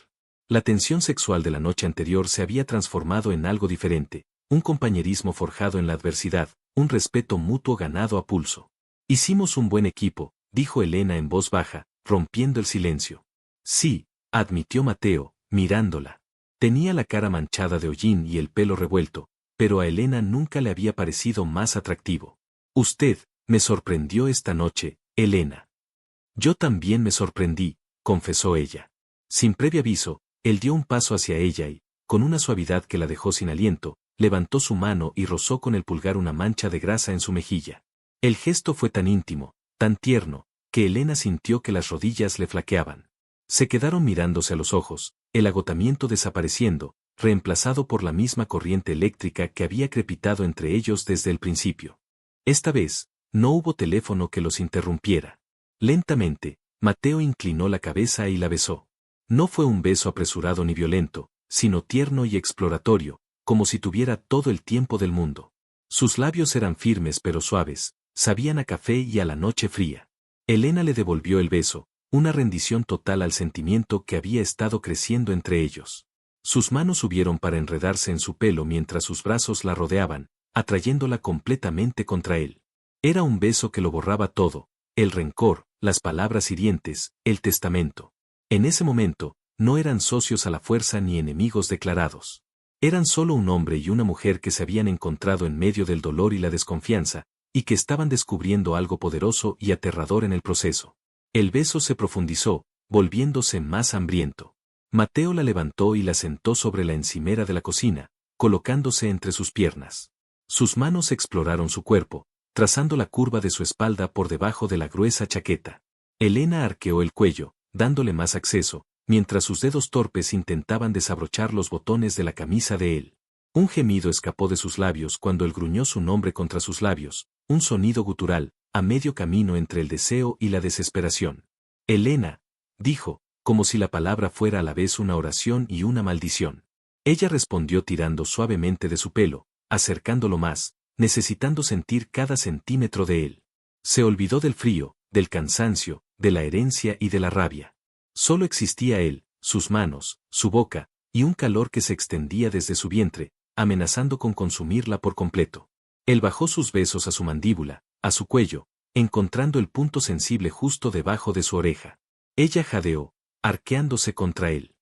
Speaker 1: La tensión sexual de la noche anterior se había transformado en algo diferente, un compañerismo forjado en la adversidad, un respeto mutuo ganado a pulso. Hicimos un buen equipo, dijo Elena en voz baja, rompiendo el silencio. Sí, admitió Mateo, mirándola. Tenía la cara manchada de hollín y el pelo revuelto, pero a Elena nunca le había parecido más atractivo. Usted, me sorprendió esta noche, Elena. Yo también me sorprendí, confesó ella. Sin previo aviso, él dio un paso hacia ella y, con una suavidad que la dejó sin aliento, levantó su mano y rozó con el pulgar una mancha de grasa en su mejilla. El gesto fue tan íntimo, tan tierno, que Elena sintió que las rodillas le flaqueaban. Se quedaron mirándose a los ojos, el agotamiento desapareciendo, reemplazado por la misma corriente eléctrica que había crepitado entre ellos desde el principio. Esta vez, no hubo teléfono que los interrumpiera. Lentamente, Mateo inclinó la cabeza y la besó. No fue un beso apresurado ni violento, sino tierno y exploratorio, como si tuviera todo el tiempo del mundo. Sus labios eran firmes pero suaves, sabían a café y a la noche fría. Elena le devolvió el beso, una rendición total al sentimiento que había estado creciendo entre ellos. Sus manos subieron para enredarse en su pelo mientras sus brazos la rodeaban, atrayéndola completamente contra él. Era un beso que lo borraba todo, el rencor, las palabras hirientes, el testamento. En ese momento, no eran socios a la fuerza ni enemigos declarados. Eran solo un hombre y una mujer que se habían encontrado en medio del dolor y la desconfianza, y que estaban descubriendo algo poderoso y aterrador en el proceso. El beso se profundizó, volviéndose más hambriento. Mateo la levantó y la sentó sobre la encimera de la cocina, colocándose entre sus piernas. Sus manos exploraron su cuerpo, trazando la curva de su espalda por debajo de la gruesa chaqueta. Elena arqueó el cuello, dándole más acceso, mientras sus dedos torpes intentaban desabrochar los botones de la camisa de él. Un gemido escapó de sus labios cuando él gruñó su nombre contra sus labios, un sonido gutural, a medio camino entre el deseo y la desesperación. Elena, dijo, como si la palabra fuera a la vez una oración y una maldición. Ella respondió tirando suavemente de su pelo, acercándolo más, necesitando sentir cada centímetro de él. Se olvidó del frío, del cansancio, de la herencia y de la rabia. Solo existía él, sus manos, su boca, y un calor que se extendía desde su vientre, amenazando con consumirla por completo. Él bajó sus besos a su mandíbula, a su cuello, encontrando el punto sensible justo debajo de su oreja. Ella jadeó, arqueándose contra él.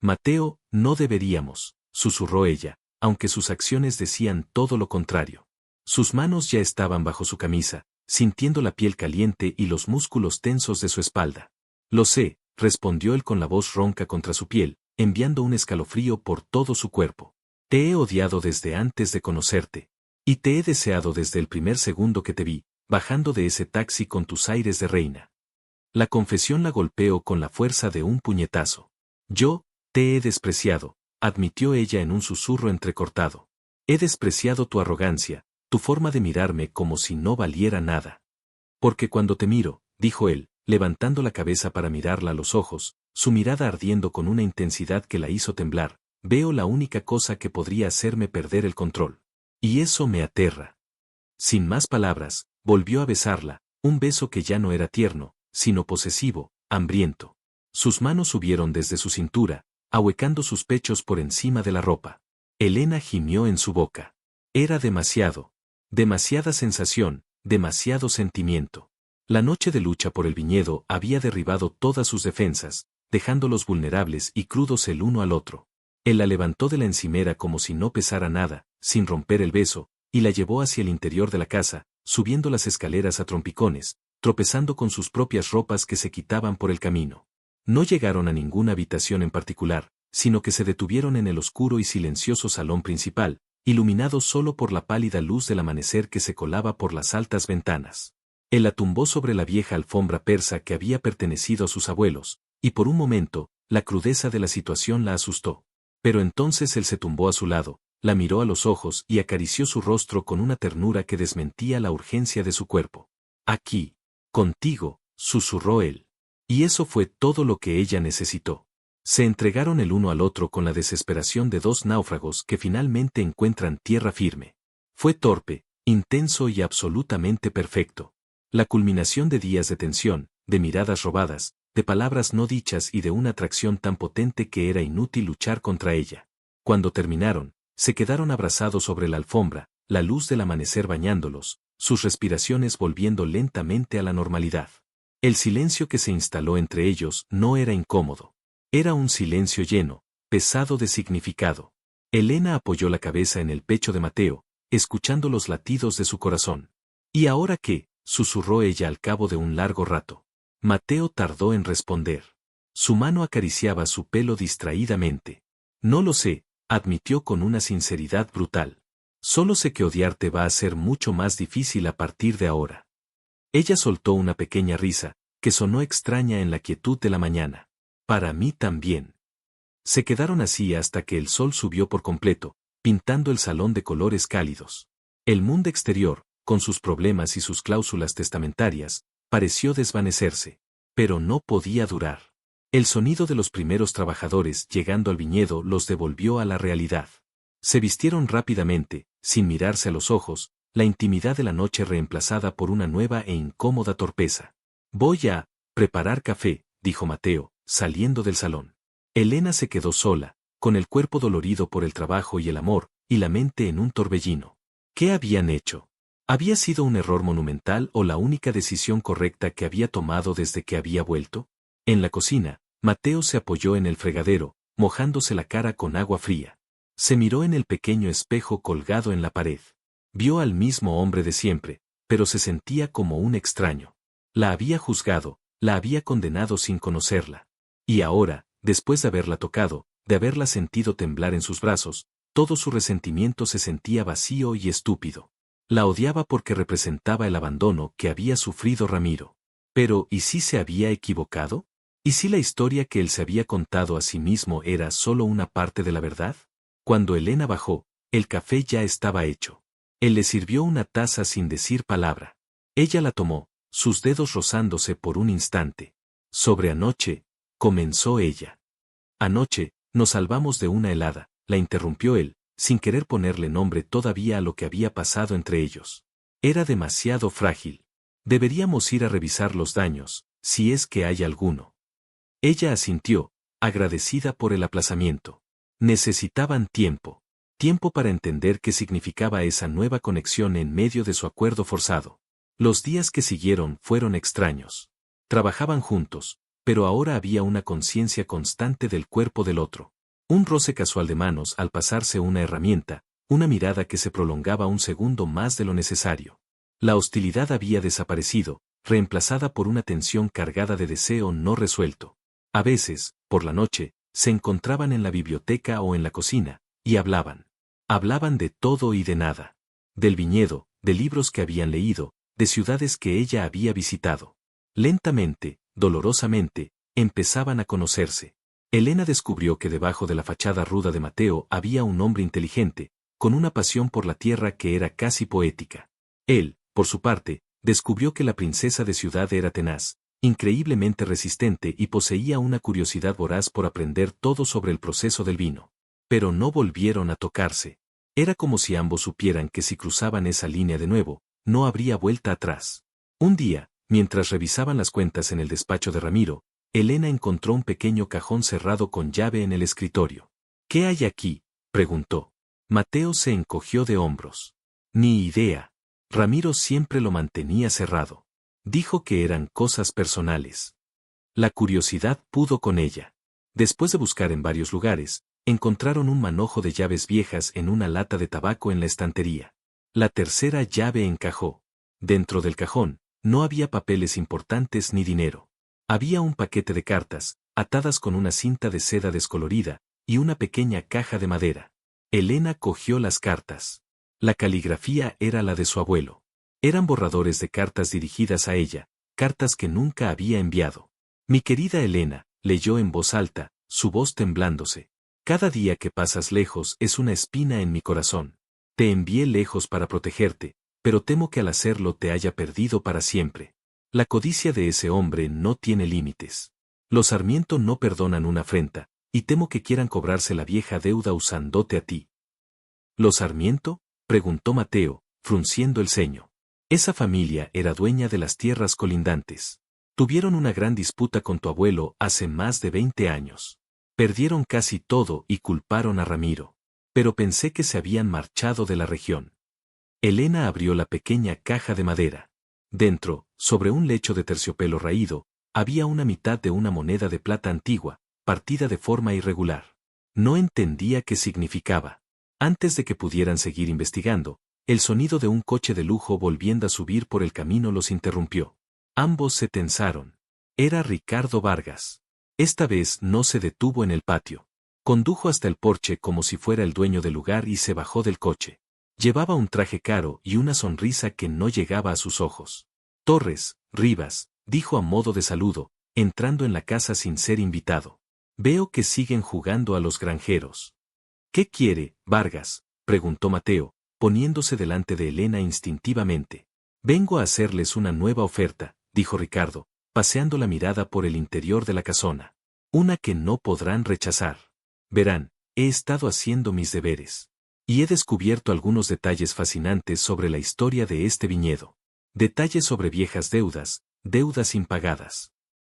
Speaker 1: Mateo, no deberíamos, susurró ella, aunque sus acciones decían todo lo contrario. Sus manos ya estaban bajo su camisa, sintiendo la piel caliente y los músculos tensos de su espalda. Lo sé, respondió él con la voz ronca contra su piel, enviando un escalofrío por todo su cuerpo. Te he odiado desde antes de conocerte. Y te he deseado desde el primer segundo que te vi, bajando de ese taxi con tus aires de reina. La confesión la golpeó con la fuerza de un puñetazo. Yo, te he despreciado, admitió ella en un susurro entrecortado. He despreciado tu arrogancia, tu forma de mirarme como si no valiera nada. Porque cuando te miro, dijo él, levantando la cabeza para mirarla a los ojos, su mirada ardiendo con una intensidad que la hizo temblar, veo la única cosa que podría hacerme perder el control. Y eso me aterra. Sin más palabras, volvió a besarla, un beso que ya no era tierno, sino posesivo, hambriento. Sus manos subieron desde su cintura, ahuecando sus pechos por encima de la ropa. Elena gimió en su boca. Era demasiado. Demasiada sensación, demasiado sentimiento. La noche de lucha por el viñedo había derribado todas sus defensas, dejándolos vulnerables y crudos el uno al otro. Él la levantó de la encimera como si no pesara nada, sin romper el beso, y la llevó hacia el interior de la casa, subiendo las escaleras a trompicones, tropezando con sus propias ropas que se quitaban por el camino. No llegaron a ninguna habitación en particular, sino que se detuvieron en el oscuro y silencioso salón principal, iluminado solo por la pálida luz del amanecer que se colaba por las altas ventanas. Él la tumbó sobre la vieja alfombra persa que había pertenecido a sus abuelos, y por un momento, la crudeza de la situación la asustó. Pero entonces él se tumbó a su lado, la miró a los ojos y acarició su rostro con una ternura que desmentía la urgencia de su cuerpo. Aquí, contigo, susurró él. Y eso fue todo lo que ella necesitó. Se entregaron el uno al otro con la desesperación de dos náufragos que finalmente encuentran tierra firme. Fue torpe, intenso y absolutamente perfecto. La culminación de días de tensión, de miradas robadas, de palabras no dichas y de una atracción tan potente que era inútil luchar contra ella. Cuando terminaron, se quedaron abrazados sobre la alfombra, la luz del amanecer bañándolos, sus respiraciones volviendo lentamente a la normalidad. El silencio que se instaló entre ellos no era incómodo. Era un silencio lleno, pesado de significado. Elena apoyó la cabeza en el pecho de Mateo, escuchando los latidos de su corazón. ¿Y ahora qué?, susurró ella al cabo de un largo rato. Mateo tardó en responder. Su mano acariciaba su pelo distraídamente. No lo sé, admitió con una sinceridad brutal. Solo sé que odiarte va a ser mucho más difícil a partir de ahora. Ella soltó una pequeña risa, que sonó extraña en la quietud de la mañana. Para mí también. Se quedaron así hasta que el sol subió por completo, pintando el salón de colores cálidos. El mundo exterior, con sus problemas y sus cláusulas testamentarias, pareció desvanecerse. Pero no podía durar. El sonido de los primeros trabajadores llegando al viñedo los devolvió a la realidad. Se vistieron rápidamente, sin mirarse a los ojos, la intimidad de la noche reemplazada por una nueva e incómoda torpeza. Voy a preparar café, dijo Mateo, saliendo del salón. Elena se quedó sola, con el cuerpo dolorido por el trabajo y el amor, y la mente en un torbellino. ¿Qué habían hecho? ¿Había sido un error monumental o la única decisión correcta que había tomado desde que había vuelto? En la cocina, Mateo se apoyó en el fregadero, mojándose la cara con agua fría. Se miró en el pequeño espejo colgado en la pared. Vio al mismo hombre de siempre, pero se sentía como un extraño. La había juzgado, la había condenado sin conocerla. Y ahora, después de haberla tocado, de haberla sentido temblar en sus brazos, todo su resentimiento se sentía vacío y estúpido. La odiaba porque representaba el abandono que había sufrido Ramiro. Pero, ¿y si se había equivocado? ¿Y si la historia que él se había contado a sí mismo era solo una parte de la verdad? Cuando Elena bajó, el café ya estaba hecho. Él le sirvió una taza sin decir palabra. Ella la tomó, sus dedos rozándose por un instante. Sobre anoche, comenzó ella. Anoche, nos salvamos de una helada, la interrumpió él, sin querer ponerle nombre todavía a lo que había pasado entre ellos. Era demasiado frágil. Deberíamos ir a revisar los daños, si es que hay alguno. Ella asintió, agradecida por el aplazamiento. Necesitaban tiempo. Tiempo para entender qué significaba esa nueva conexión en medio de su acuerdo forzado. Los días que siguieron fueron extraños. Trabajaban juntos, pero ahora había una conciencia constante del cuerpo del otro. Un roce casual de manos al pasarse una herramienta, una mirada que se prolongaba un segundo más de lo necesario. La hostilidad había desaparecido, reemplazada por una tensión cargada de deseo no resuelto. A veces, por la noche, se encontraban en la biblioteca o en la cocina, y hablaban. Hablaban de todo y de nada. Del viñedo, de libros que habían leído, de ciudades que ella había visitado. Lentamente, dolorosamente, empezaban a conocerse. Elena descubrió que debajo de la fachada ruda de Mateo había un hombre inteligente, con una pasión por la tierra que era casi poética. Él, por su parte, descubrió que la princesa de ciudad era tenaz, increíblemente resistente y poseía una curiosidad voraz por aprender todo sobre el proceso del vino. Pero no volvieron a tocarse. Era como si ambos supieran que si cruzaban esa línea de nuevo, no habría vuelta atrás. Un día, mientras revisaban las cuentas en el despacho de Ramiro, Elena encontró un pequeño cajón cerrado con llave en el escritorio. ¿Qué hay aquí?, preguntó. Mateo se encogió de hombros. Ni idea. Ramiro siempre lo mantenía cerrado. Dijo que eran cosas personales. La curiosidad pudo con ella. Después de buscar en varios lugares, encontraron un manojo de llaves viejas en una lata de tabaco en la estantería. La tercera llave encajó. Dentro del cajón, no había papeles importantes ni dinero. Había un paquete de cartas, atadas con una cinta de seda descolorida, y una pequeña caja de madera. Elena cogió las cartas. La caligrafía era la de su abuelo. Eran borradores de cartas dirigidas a ella, cartas que nunca había enviado. Mi querida Elena, leyó en voz alta, su voz temblándose. Cada día que pasas lejos es una espina en mi corazón. Te envié lejos para protegerte, pero temo que al hacerlo te haya perdido para siempre. La codicia de ese hombre no tiene límites. Los Sarmiento no perdonan una afrenta, y temo que quieran cobrarse la vieja deuda usándote a ti. ¿Los Sarmiento?, preguntó Mateo, frunciendo el ceño. Esa familia era dueña de las tierras colindantes. Tuvieron una gran disputa con tu abuelo hace más de 20 años. Perdieron casi todo y culparon a Ramiro. Pero pensé que se habían marchado de la región. Elena abrió la pequeña caja de madera. Dentro, sobre un lecho de terciopelo raído, había una mitad de una moneda de plata antigua, partida de forma irregular. No entendía qué significaba. Antes de que pudieran seguir investigando, el sonido de un coche de lujo volviendo a subir por el camino los interrumpió. Ambos se tensaron. Era Ricardo Vargas. Esta vez no se detuvo en el patio. Condujo hasta el porche como si fuera el dueño del lugar y se bajó del coche. Llevaba un traje caro y una sonrisa que no llegaba a sus ojos. Torres, Rivas, dijo a modo de saludo, entrando en la casa sin ser invitado. Veo que siguen jugando a los granjeros. ¿Qué quiere, Vargas?, preguntó Mateo, poniéndose delante de Elena instintivamente. Vengo a hacerles una nueva oferta, dijo Ricardo, paseando la mirada por el interior de la casona. Una que no podrán rechazar. Verán, he estado haciendo mis deberes. Y he descubierto algunos detalles fascinantes sobre la historia de este viñedo. Detalles sobre viejas deudas, deudas impagadas.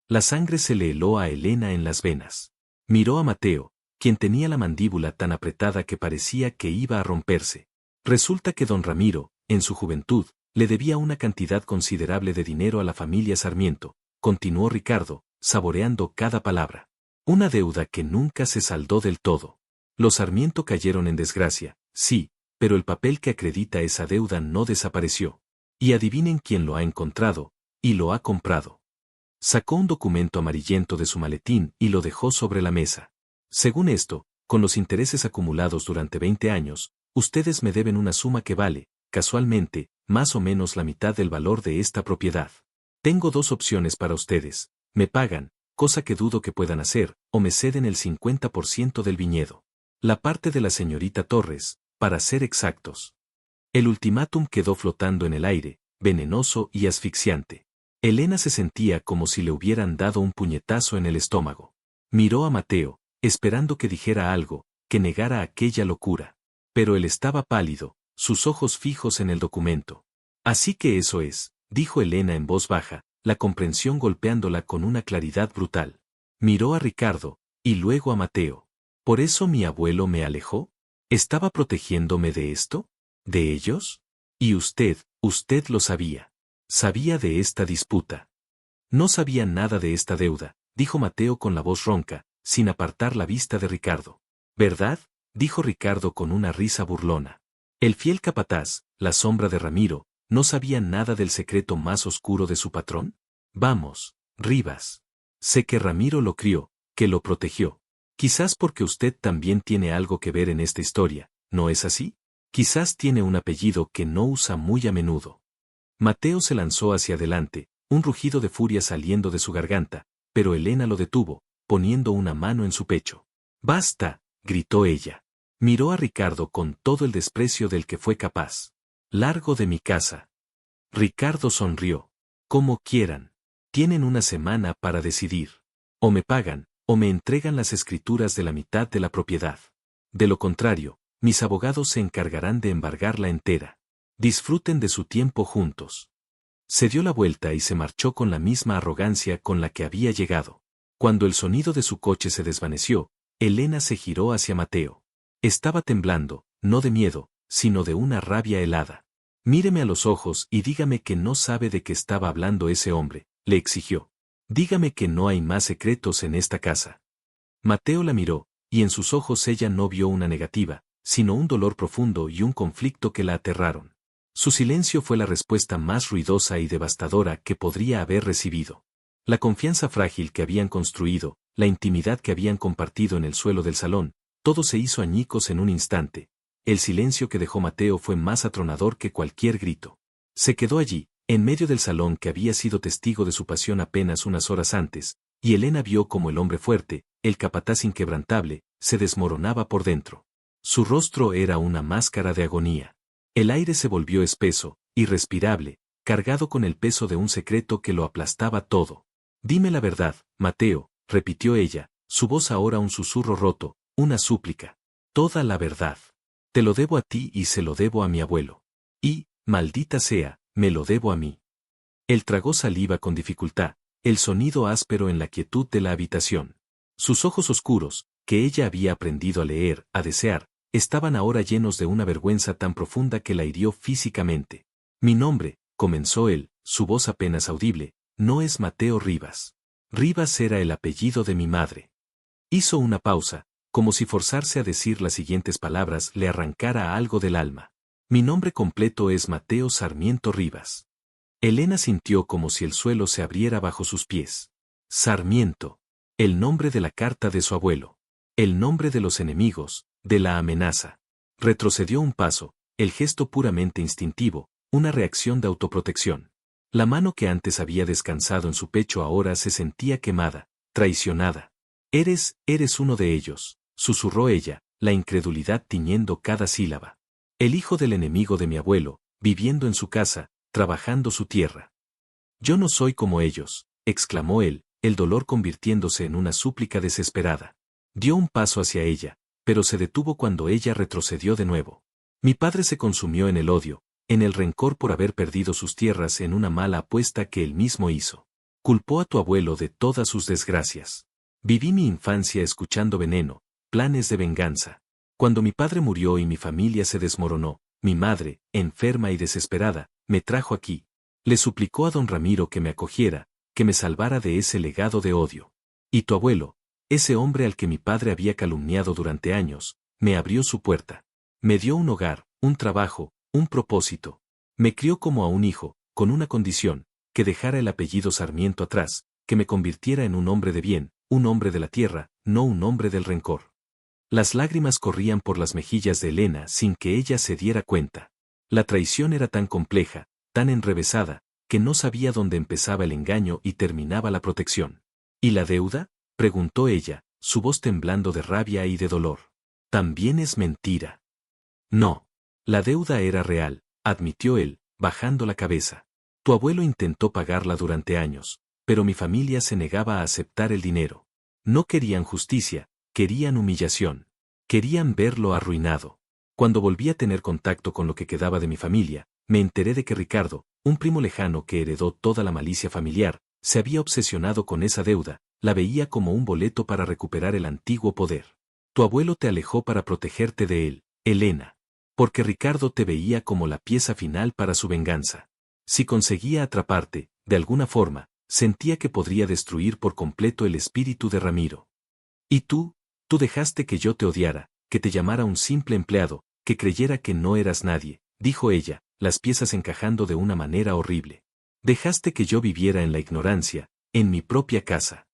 Speaker 1: La sangre se le heló a Elena en las venas. Miró a Mateo, quien tenía la mandíbula tan apretada que parecía que iba a romperse. Resulta que don Ramiro, en su juventud, le debía una cantidad considerable de dinero a la familia Sarmiento, continuó Ricardo, saboreando cada palabra. Una deuda que nunca se saldó del todo. Los Sarmiento cayeron en desgracia, sí, pero el papel que acredita esa deuda no desapareció. Y adivinen quién lo ha encontrado, y lo ha comprado. Sacó un documento amarillento de su maletín y lo dejó sobre la mesa. Según esto, con los intereses acumulados durante 20 años, ustedes me deben una suma que vale, casualmente, más o menos la mitad del valor de esta propiedad. Tengo dos opciones para ustedes: me pagan, cosa que dudo que puedan hacer, o me ceden el 50% del viñedo. La parte de la señorita Torres, para ser exactos. El ultimátum quedó flotando en el aire, venenoso y asfixiante. Elena se sentía como si le hubieran dado un puñetazo en el estómago. Miró a Mateo, esperando que dijera algo, que negara aquella locura. Pero él estaba pálido, sus ojos fijos en el documento. Así que eso es, dijo Elena en voz baja, la comprensión golpeándola con una claridad brutal. Miró a Ricardo, y luego a Mateo. ¿Por eso mi abuelo me alejó? ¿Estaba protegiéndome de esto? ¿De ellos? Y usted lo sabía. Sabía de esta disputa. No sabía nada de esta deuda, dijo Mateo con la voz ronca, sin apartar la vista de Ricardo. ¿Verdad? Dijo Ricardo con una risa burlona. El fiel capataz, la sombra de Ramiro, ¿no sabía nada del secreto más oscuro de su patrón? Vamos, Rivas. Sé que Ramiro lo crió, que lo protegió. Quizás porque usted también tiene algo que ver en esta historia, ¿no es así? Quizás tiene un apellido que no usa muy a menudo. Mateo se lanzó hacia adelante, un rugido de furia saliendo de su garganta, pero Elena lo detuvo, poniendo una mano en su pecho. ¡Basta!, gritó ella. Miró a Ricardo con todo el desprecio del que fue capaz. «Largo de mi casa». Ricardo sonrió. «Como quieran. Tienen una semana para decidir. O me pagan, o me entregan las escrituras de la mitad de la propiedad. De lo contrario, mis abogados se encargarán de embargarla entera. Disfruten de su tiempo juntos». Se dio la vuelta y se marchó con la misma arrogancia con la que había llegado. Cuando el sonido de su coche se desvaneció, Elena se giró hacia Mateo. Estaba temblando, no de miedo, sino de una rabia helada. «Míreme a los ojos y dígame que no sabe de qué estaba hablando ese hombre», le exigió. «Dígame que no hay más secretos en esta casa». Mateo la miró, y en sus ojos ella no vio una negativa, sino un dolor profundo y un conflicto que la aterraron. Su silencio fue la respuesta más ruidosa y devastadora que podría haber recibido. La confianza frágil que habían construido, la intimidad que habían compartido en el suelo del salón, todo se hizo añicos en un instante. El silencio que dejó Mateo fue más atronador que cualquier grito. Se quedó allí, en medio del salón que había sido testigo de su pasión apenas unas horas antes, y Elena vio como el hombre fuerte, el capataz inquebrantable, se desmoronaba por dentro. Su rostro era una máscara de agonía. El aire se volvió espeso, irrespirable, cargado con el peso de un secreto que lo aplastaba todo. «Dime la verdad, Mateo», repitió ella, su voz ahora un susurro roto, una súplica. «Toda la verdad. Te lo debo a ti y se lo debo a mi abuelo. Y, maldita sea, me lo debo a mí». Él tragó saliva con dificultad, el sonido áspero en la quietud de la habitación. Sus ojos oscuros, que ella había aprendido a leer, a desear, estaban ahora llenos de una vergüenza tan profunda que la hirió físicamente. «Mi nombre», comenzó él, su voz apenas audible, «no es Mateo Rivas. Rivas era el apellido de mi madre». Hizo una pausa, como si forzarse a decir las siguientes palabras le arrancara algo del alma. «Mi nombre completo es Mateo Sarmiento Rivas». Elena sintió como si el suelo se abriera bajo sus pies. Sarmiento. El nombre de la carta de su abuelo. El nombre de los enemigos, de la amenaza. Retrocedió un paso, el gesto puramente instintivo, una reacción de autoprotección. La mano que antes había descansado en su pecho ahora se sentía quemada, traicionada. Eres uno de ellos», susurró ella, la incredulidad tiñendo cada sílaba. «El hijo del enemigo de mi abuelo, viviendo en su casa, trabajando su tierra». «Yo no soy como ellos», exclamó él, el dolor convirtiéndose en una súplica desesperada. Dio un paso hacia ella, pero se detuvo cuando ella retrocedió de nuevo. «Mi padre se consumió en el odio, en el rencor por haber perdido sus tierras en una mala apuesta que él mismo hizo. Culpó a tu abuelo de todas sus desgracias. Viví mi infancia escuchando veneno, planes de venganza. Cuando mi padre murió y mi familia se desmoronó, mi madre, enferma y desesperada, me trajo aquí. Le suplicó a don Ramiro que me acogiera, que me salvara de ese legado de odio. Y tu abuelo, ese hombre al que mi padre había calumniado durante años, me abrió su puerta. Me dio un hogar, un trabajo, un propósito. Me crió como a un hijo, con una condición, que dejara el apellido Sarmiento atrás, que me convirtiera en un hombre de bien, un hombre de la tierra, no un hombre del rencor». Las lágrimas corrían por las mejillas de Elena sin que ella se diera cuenta. La traición era tan compleja, tan enrevesada, que no sabía dónde empezaba el engaño y terminaba la protección. «¿Y la deuda?», preguntó ella, su voz temblando de rabia y de dolor. «También es mentira». «No. La deuda era real», admitió él, bajando la cabeza. «Tu abuelo intentó pagarla durante años, pero mi familia se negaba a aceptar el dinero. No querían justicia, querían humillación. Querían verlo arruinado. Cuando volví a tener contacto con lo que quedaba de mi familia, me enteré de que Ricardo, un primo lejano que heredó toda la malicia familiar, se había obsesionado con esa deuda, la veía como un boleto para recuperar el antiguo poder. Tu abuelo te alejó para protegerte de él, Elena. Porque Ricardo te veía como la pieza final para su venganza. Si conseguía atraparte, de alguna forma, sentía que podría destruir por completo el espíritu de Ramiro. Y tú dejaste que yo te odiara, que te llamara un simple empleado, que creyera que no eras nadie, dijo ella, las piezas encajando de una manera horrible. Dejaste que yo viviera en la ignorancia, en mi propia casa.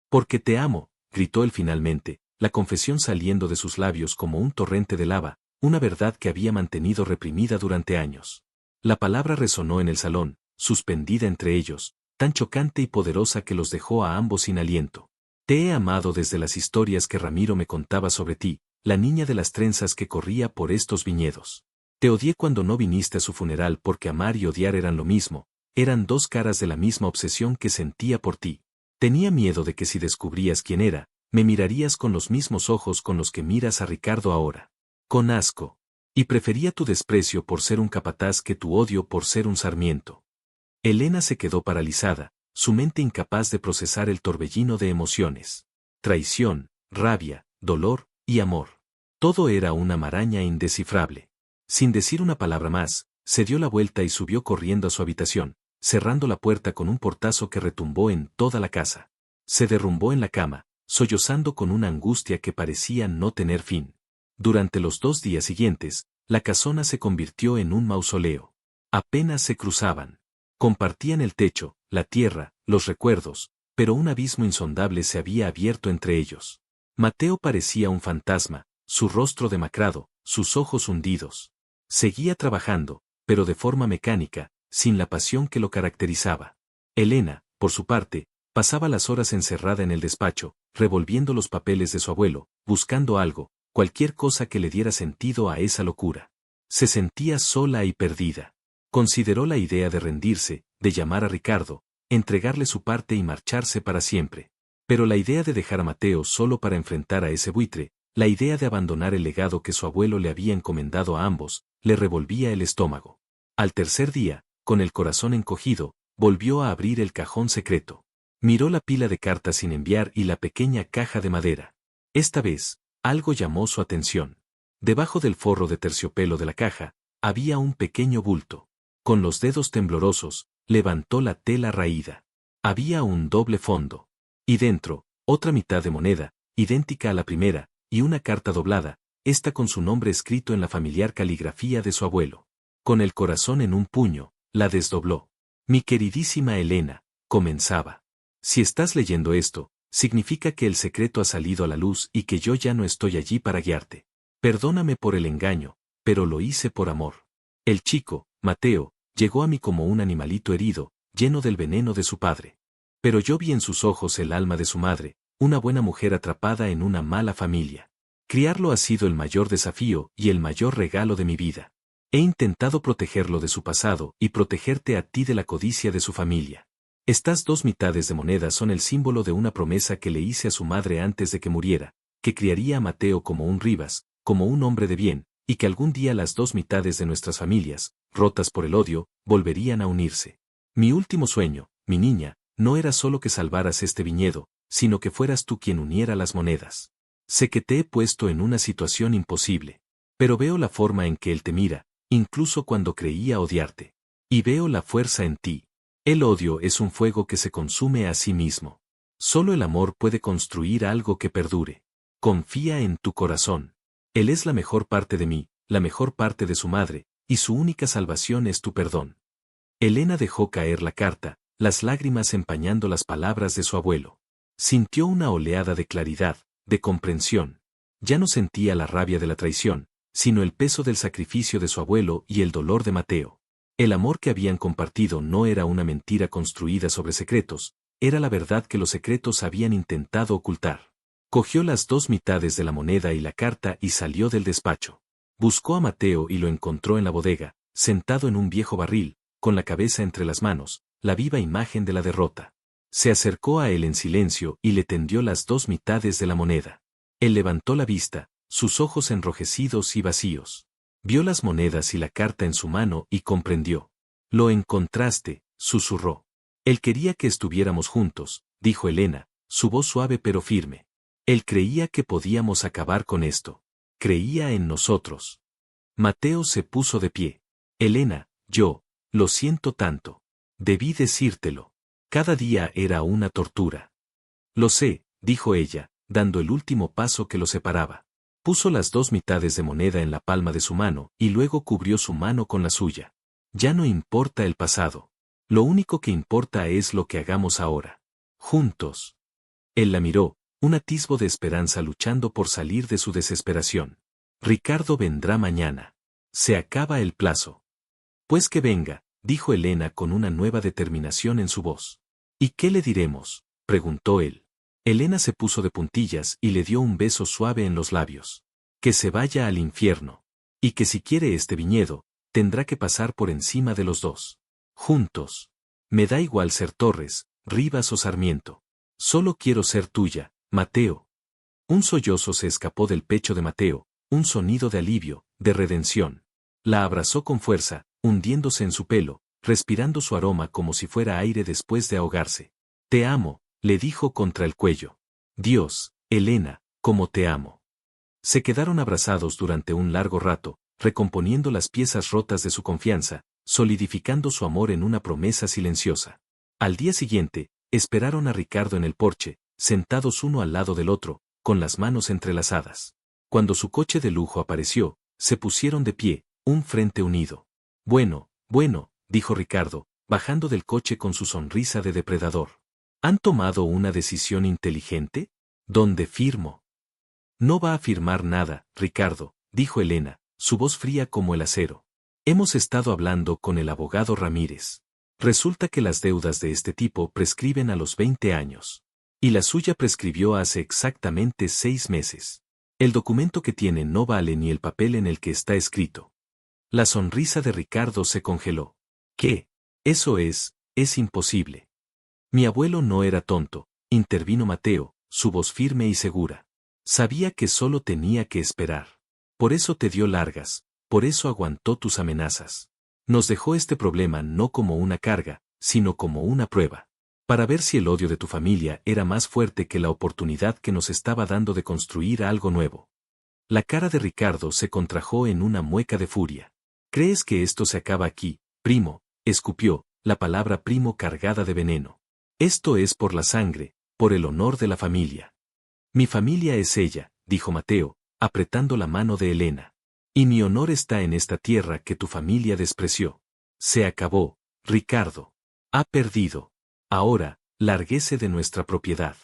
Speaker 1: Porque te amo, gritó él finalmente, la confesión saliendo de sus labios como un torrente de lava, una verdad que había mantenido reprimida durante años. La palabra resonó en el salón, suspendida entre ellos, tan chocante y poderosa que los dejó a ambos sin aliento. Te he amado desde las historias que Ramiro me contaba sobre ti, la niña de las trenzas que corría por estos viñedos. Te odié cuando no viniste a su funeral porque amar y odiar eran lo mismo, eran dos caras de la misma obsesión que sentía por ti. Tenía miedo de que si descubrías quién era, me mirarías con los mismos ojos con los que miras a Ricardo ahora. Con asco. Y prefería tu desprecio por ser un capataz que tu odio por ser un sarmiento. Elena se quedó paralizada, su mente incapaz de procesar el torbellino de emociones. Traición, rabia, dolor y amor. Todo era una maraña indescifrable. Sin decir una palabra más, se dio la vuelta y subió corriendo a su habitación, cerrando la puerta con un portazo que retumbó en toda la casa. Se derrumbó en la cama, sollozando con una angustia que parecía no tener fin. Durante los 2 días siguientes, la casona se convirtió en un mausoleo. Apenas se cruzaban. Compartían el techo, la tierra, los recuerdos, pero un abismo insondable se había abierto entre ellos. Mateo parecía un fantasma, su rostro demacrado, sus ojos hundidos. Seguía trabajando, pero de forma mecánica, sin la pasión que lo caracterizaba. Elena, por su parte, pasaba las horas encerrada en el despacho, revolviendo los papeles de su abuelo, buscando algo, cualquier cosa que le diera sentido a esa locura. Se sentía sola y perdida. Consideró la idea de rendirse, de llamar a Ricardo, entregarle su parte y marcharse para siempre. Pero la idea de dejar a Mateo solo para enfrentar a ese buitre, la idea de abandonar el legado que su abuelo le había encomendado a ambos, le revolvía el estómago. Al tercer día, con el corazón encogido, volvió a abrir el cajón secreto. Miró la pila de cartas sin enviar y la pequeña caja de madera. Esta vez, algo llamó su atención. Debajo del forro de terciopelo de la caja, había un pequeño bulto. Con los dedos temblorosos, levantó la tela raída. Había un doble fondo. Y dentro, otra mitad de moneda, idéntica a la primera, y una carta doblada, esta con su nombre escrito en la familiar caligrafía de su abuelo. Con el corazón en un puño, la desdobló. Mi queridísima Elena, comenzaba. Si estás leyendo esto, significa que el secreto ha salido a la luz y que yo ya no estoy allí para guiarte. Perdóname por el engaño, pero lo hice por amor. El chico, Mateo, llegó a mí como un animalito herido, lleno del veneno de su padre. Pero yo vi en sus ojos el alma de su madre, una buena mujer atrapada en una mala familia. Criarlo ha sido el mayor desafío y el mayor regalo de mi vida. He intentado protegerlo de su pasado y protegerte a ti de la codicia de su familia. Estas 2 mitades de moneda son el símbolo de una promesa que le hice a su madre antes de que muriera, que criaría a Mateo como un Rivas, como un hombre de bien, y que algún día las 2 mitades de nuestras familias, rotas por el odio, volverían a unirse. Mi último sueño, mi niña, no era solo que salvaras este viñedo, sino que fueras tú quien uniera las monedas. Sé que te he puesto en una situación imposible, pero veo la forma en que él te mira, incluso cuando creía odiarte. Y veo la fuerza en ti. El odio es un fuego que se consume a sí mismo. Solo el amor puede construir algo que perdure. Confía en tu corazón. Él es la mejor parte de mí, la mejor parte de su madre, y su única salvación es tu perdón. Elena dejó caer la carta, las lágrimas empañando las palabras de su abuelo. Sintió una oleada de claridad, de comprensión. Ya no sentía la rabia de la traición, sino el peso del sacrificio de su abuelo y el dolor de Mateo. El amor que habían compartido no era una mentira construida sobre secretos, era la verdad que los secretos habían intentado ocultar. Cogió las 2 mitades de la moneda y la carta y salió del despacho. Buscó a Mateo y lo encontró en la bodega, sentado en un viejo barril, con la cabeza entre las manos, la viva imagen de la derrota. Se acercó a él en silencio y le tendió las 2 mitades de la moneda. Él levantó la vista, sus ojos enrojecidos y vacíos. Vio las monedas y la carta en su mano y comprendió. Lo encontraste, susurró. Él quería que estuviéramos juntos, dijo Elena, su voz suave pero firme. Él creía que podíamos acabar con esto. Creía en nosotros. Mateo se puso de pie. Elena, lo siento tanto. Debí decírtelo. Cada día era una tortura. Lo sé, dijo ella, dando el último paso que lo separaba. Puso las 2 mitades de moneda en la palma de su mano y luego cubrió su mano con la suya. Ya no importa el pasado. Lo único que importa es lo que hagamos ahora. Juntos. Él la miró, un atisbo de esperanza luchando por salir de su desesperación. Ricardo vendrá mañana. Se acaba el plazo. Pues que venga, dijo Elena con una nueva determinación en su voz. ¿Y qué le diremos?, preguntó él. Elena se puso de puntillas y le dio un beso suave en los labios. Que se vaya al infierno. Y que si quiere este viñedo, tendrá que pasar por encima de los dos. Juntos. Me da igual ser Torres, Rivas o Sarmiento. Solo quiero ser tuya, Mateo. Un sollozo se escapó del pecho de Mateo, un sonido de alivio, de redención. La abrazó con fuerza, hundiéndose en su pelo, respirando su aroma como si fuera aire después de ahogarse. Te amo, le dijo contra el cuello. Dios, Elena, cómo te amo. Se quedaron abrazados durante un largo rato, recomponiendo las piezas rotas de su confianza, solidificando su amor en una promesa silenciosa. Al día siguiente, esperaron a Ricardo en el porche, sentados uno al lado del otro, con las manos entrelazadas. Cuando su coche de lujo apareció, se pusieron de pie, un frente unido. Bueno, dijo Ricardo, bajando del coche con su sonrisa de depredador. ¿Han tomado una decisión inteligente? ¿Dónde firmo? No va a firmar nada, Ricardo, dijo Elena, su voz fría como el acero. Hemos estado hablando con el abogado Ramírez. Resulta que las deudas de este tipo prescriben a los 20 años. Y la suya prescribió hace exactamente 6 meses. El documento que tiene no vale ni el papel en el que está escrito. La sonrisa de Ricardo se congeló. ¿Qué? Eso es imposible. Mi abuelo no era tonto, intervino Mateo, su voz firme y segura. Sabía que solo tenía que esperar. Por eso te dio largas, por eso aguantó tus amenazas. Nos dejó este problema no como una carga, sino como una prueba. Para ver si el odio de tu familia era más fuerte que la oportunidad que nos estaba dando de construir algo nuevo. La cara de Ricardo se contrajo en una mueca de furia. ¿Crees que esto se acaba aquí, primo? Escupió, la palabra primo cargada de veneno. Esto es por la sangre, por el honor de la familia. Mi familia es ella, dijo Mateo, apretando la mano de Elena. Y mi honor está en esta tierra que tu familia despreció. Se acabó, Ricardo. Ha perdido. Ahora, lárguese de nuestra propiedad.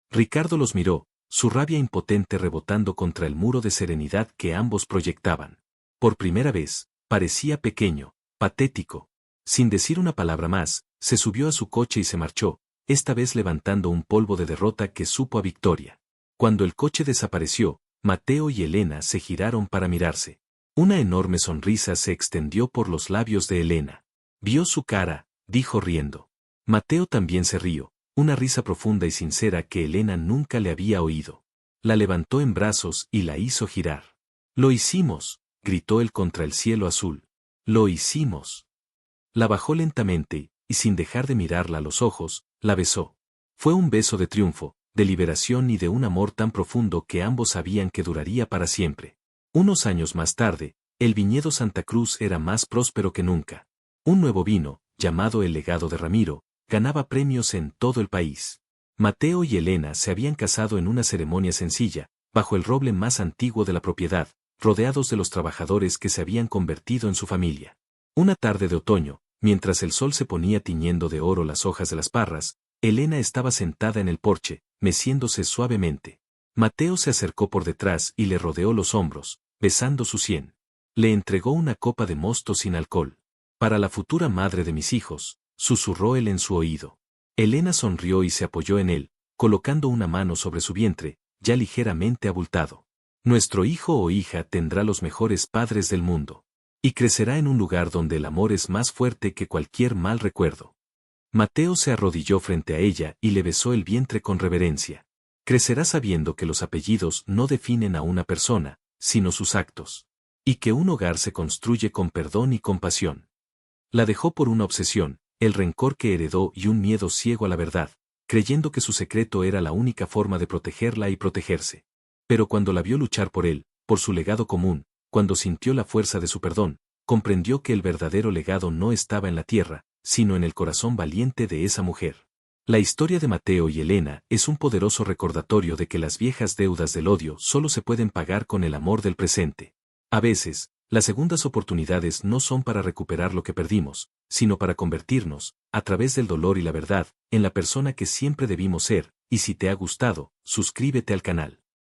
Speaker 1: Ricardo los miró, su rabia impotente rebotando contra el muro de serenidad que ambos proyectaban. Por primera vez, parecía pequeño, patético. Sin decir una palabra más, se subió a su coche y se marchó, esta vez levantando un polvo de derrota que supo a victoria. Cuando el coche desapareció, Mateo y Elena se giraron para mirarse. Una enorme sonrisa se extendió por los labios de Elena. Vio su cara, dijo riendo. Mateo también se rió, una risa profunda y sincera que Elena nunca le había oído. La levantó en brazos y la hizo girar. Lo hicimos, gritó él contra el cielo azul. Lo hicimos. La bajó lentamente, y sin dejar de mirarla a los ojos, la besó. Fue un beso de triunfo, de liberación y de un amor tan profundo que ambos sabían que duraría para siempre. Unos años más tarde, el viñedo Santa Cruz era más próspero que nunca. Un nuevo vino, llamado El Legado de Ramiro, ganaba premios en todo el país. Mateo y Elena se habían casado en una ceremonia sencilla, bajo el roble más antiguo de la propiedad, rodeados de los trabajadores que se habían convertido en su familia. Una tarde de otoño, mientras el sol se ponía tiñendo de oro las hojas de las parras, Elena estaba sentada en el porche, meciéndose suavemente. Mateo se acercó por detrás y le rodeó los hombros, besando su sien. Le entregó una copa de mosto sin alcohol. Para la futura madre de mis hijos, susurró él en su oído. Elena sonrió y se apoyó en él, colocando una mano sobre su vientre, ya ligeramente abultado. Nuestro hijo o hija tendrá los mejores padres del mundo. Y crecerá en un lugar donde el amor es más fuerte que cualquier mal recuerdo. Mateo se arrodilló frente a ella y le besó el vientre con reverencia. Crecerá sabiendo que los apellidos no definen a una persona, sino sus actos. Y que un hogar se construye con perdón y compasión. La dejó por una obsesión, el rencor que heredó y un miedo ciego a la verdad, creyendo que su secreto era la única forma de protegerla y protegerse. Pero cuando la vio luchar por él, por su legado común, cuando sintió la fuerza de su perdón, comprendió que el verdadero legado no estaba en la tierra, sino en el corazón valiente de esa mujer. La historia de Mateo y Elena es un poderoso recordatorio de que las viejas deudas del odio solo se pueden pagar con el amor del presente. A veces, las segundas oportunidades no son para recuperar lo que perdimos, sino para convertirnos, a través del dolor y la verdad, en la persona que siempre debimos ser, y si te ha gustado, suscríbete al canal.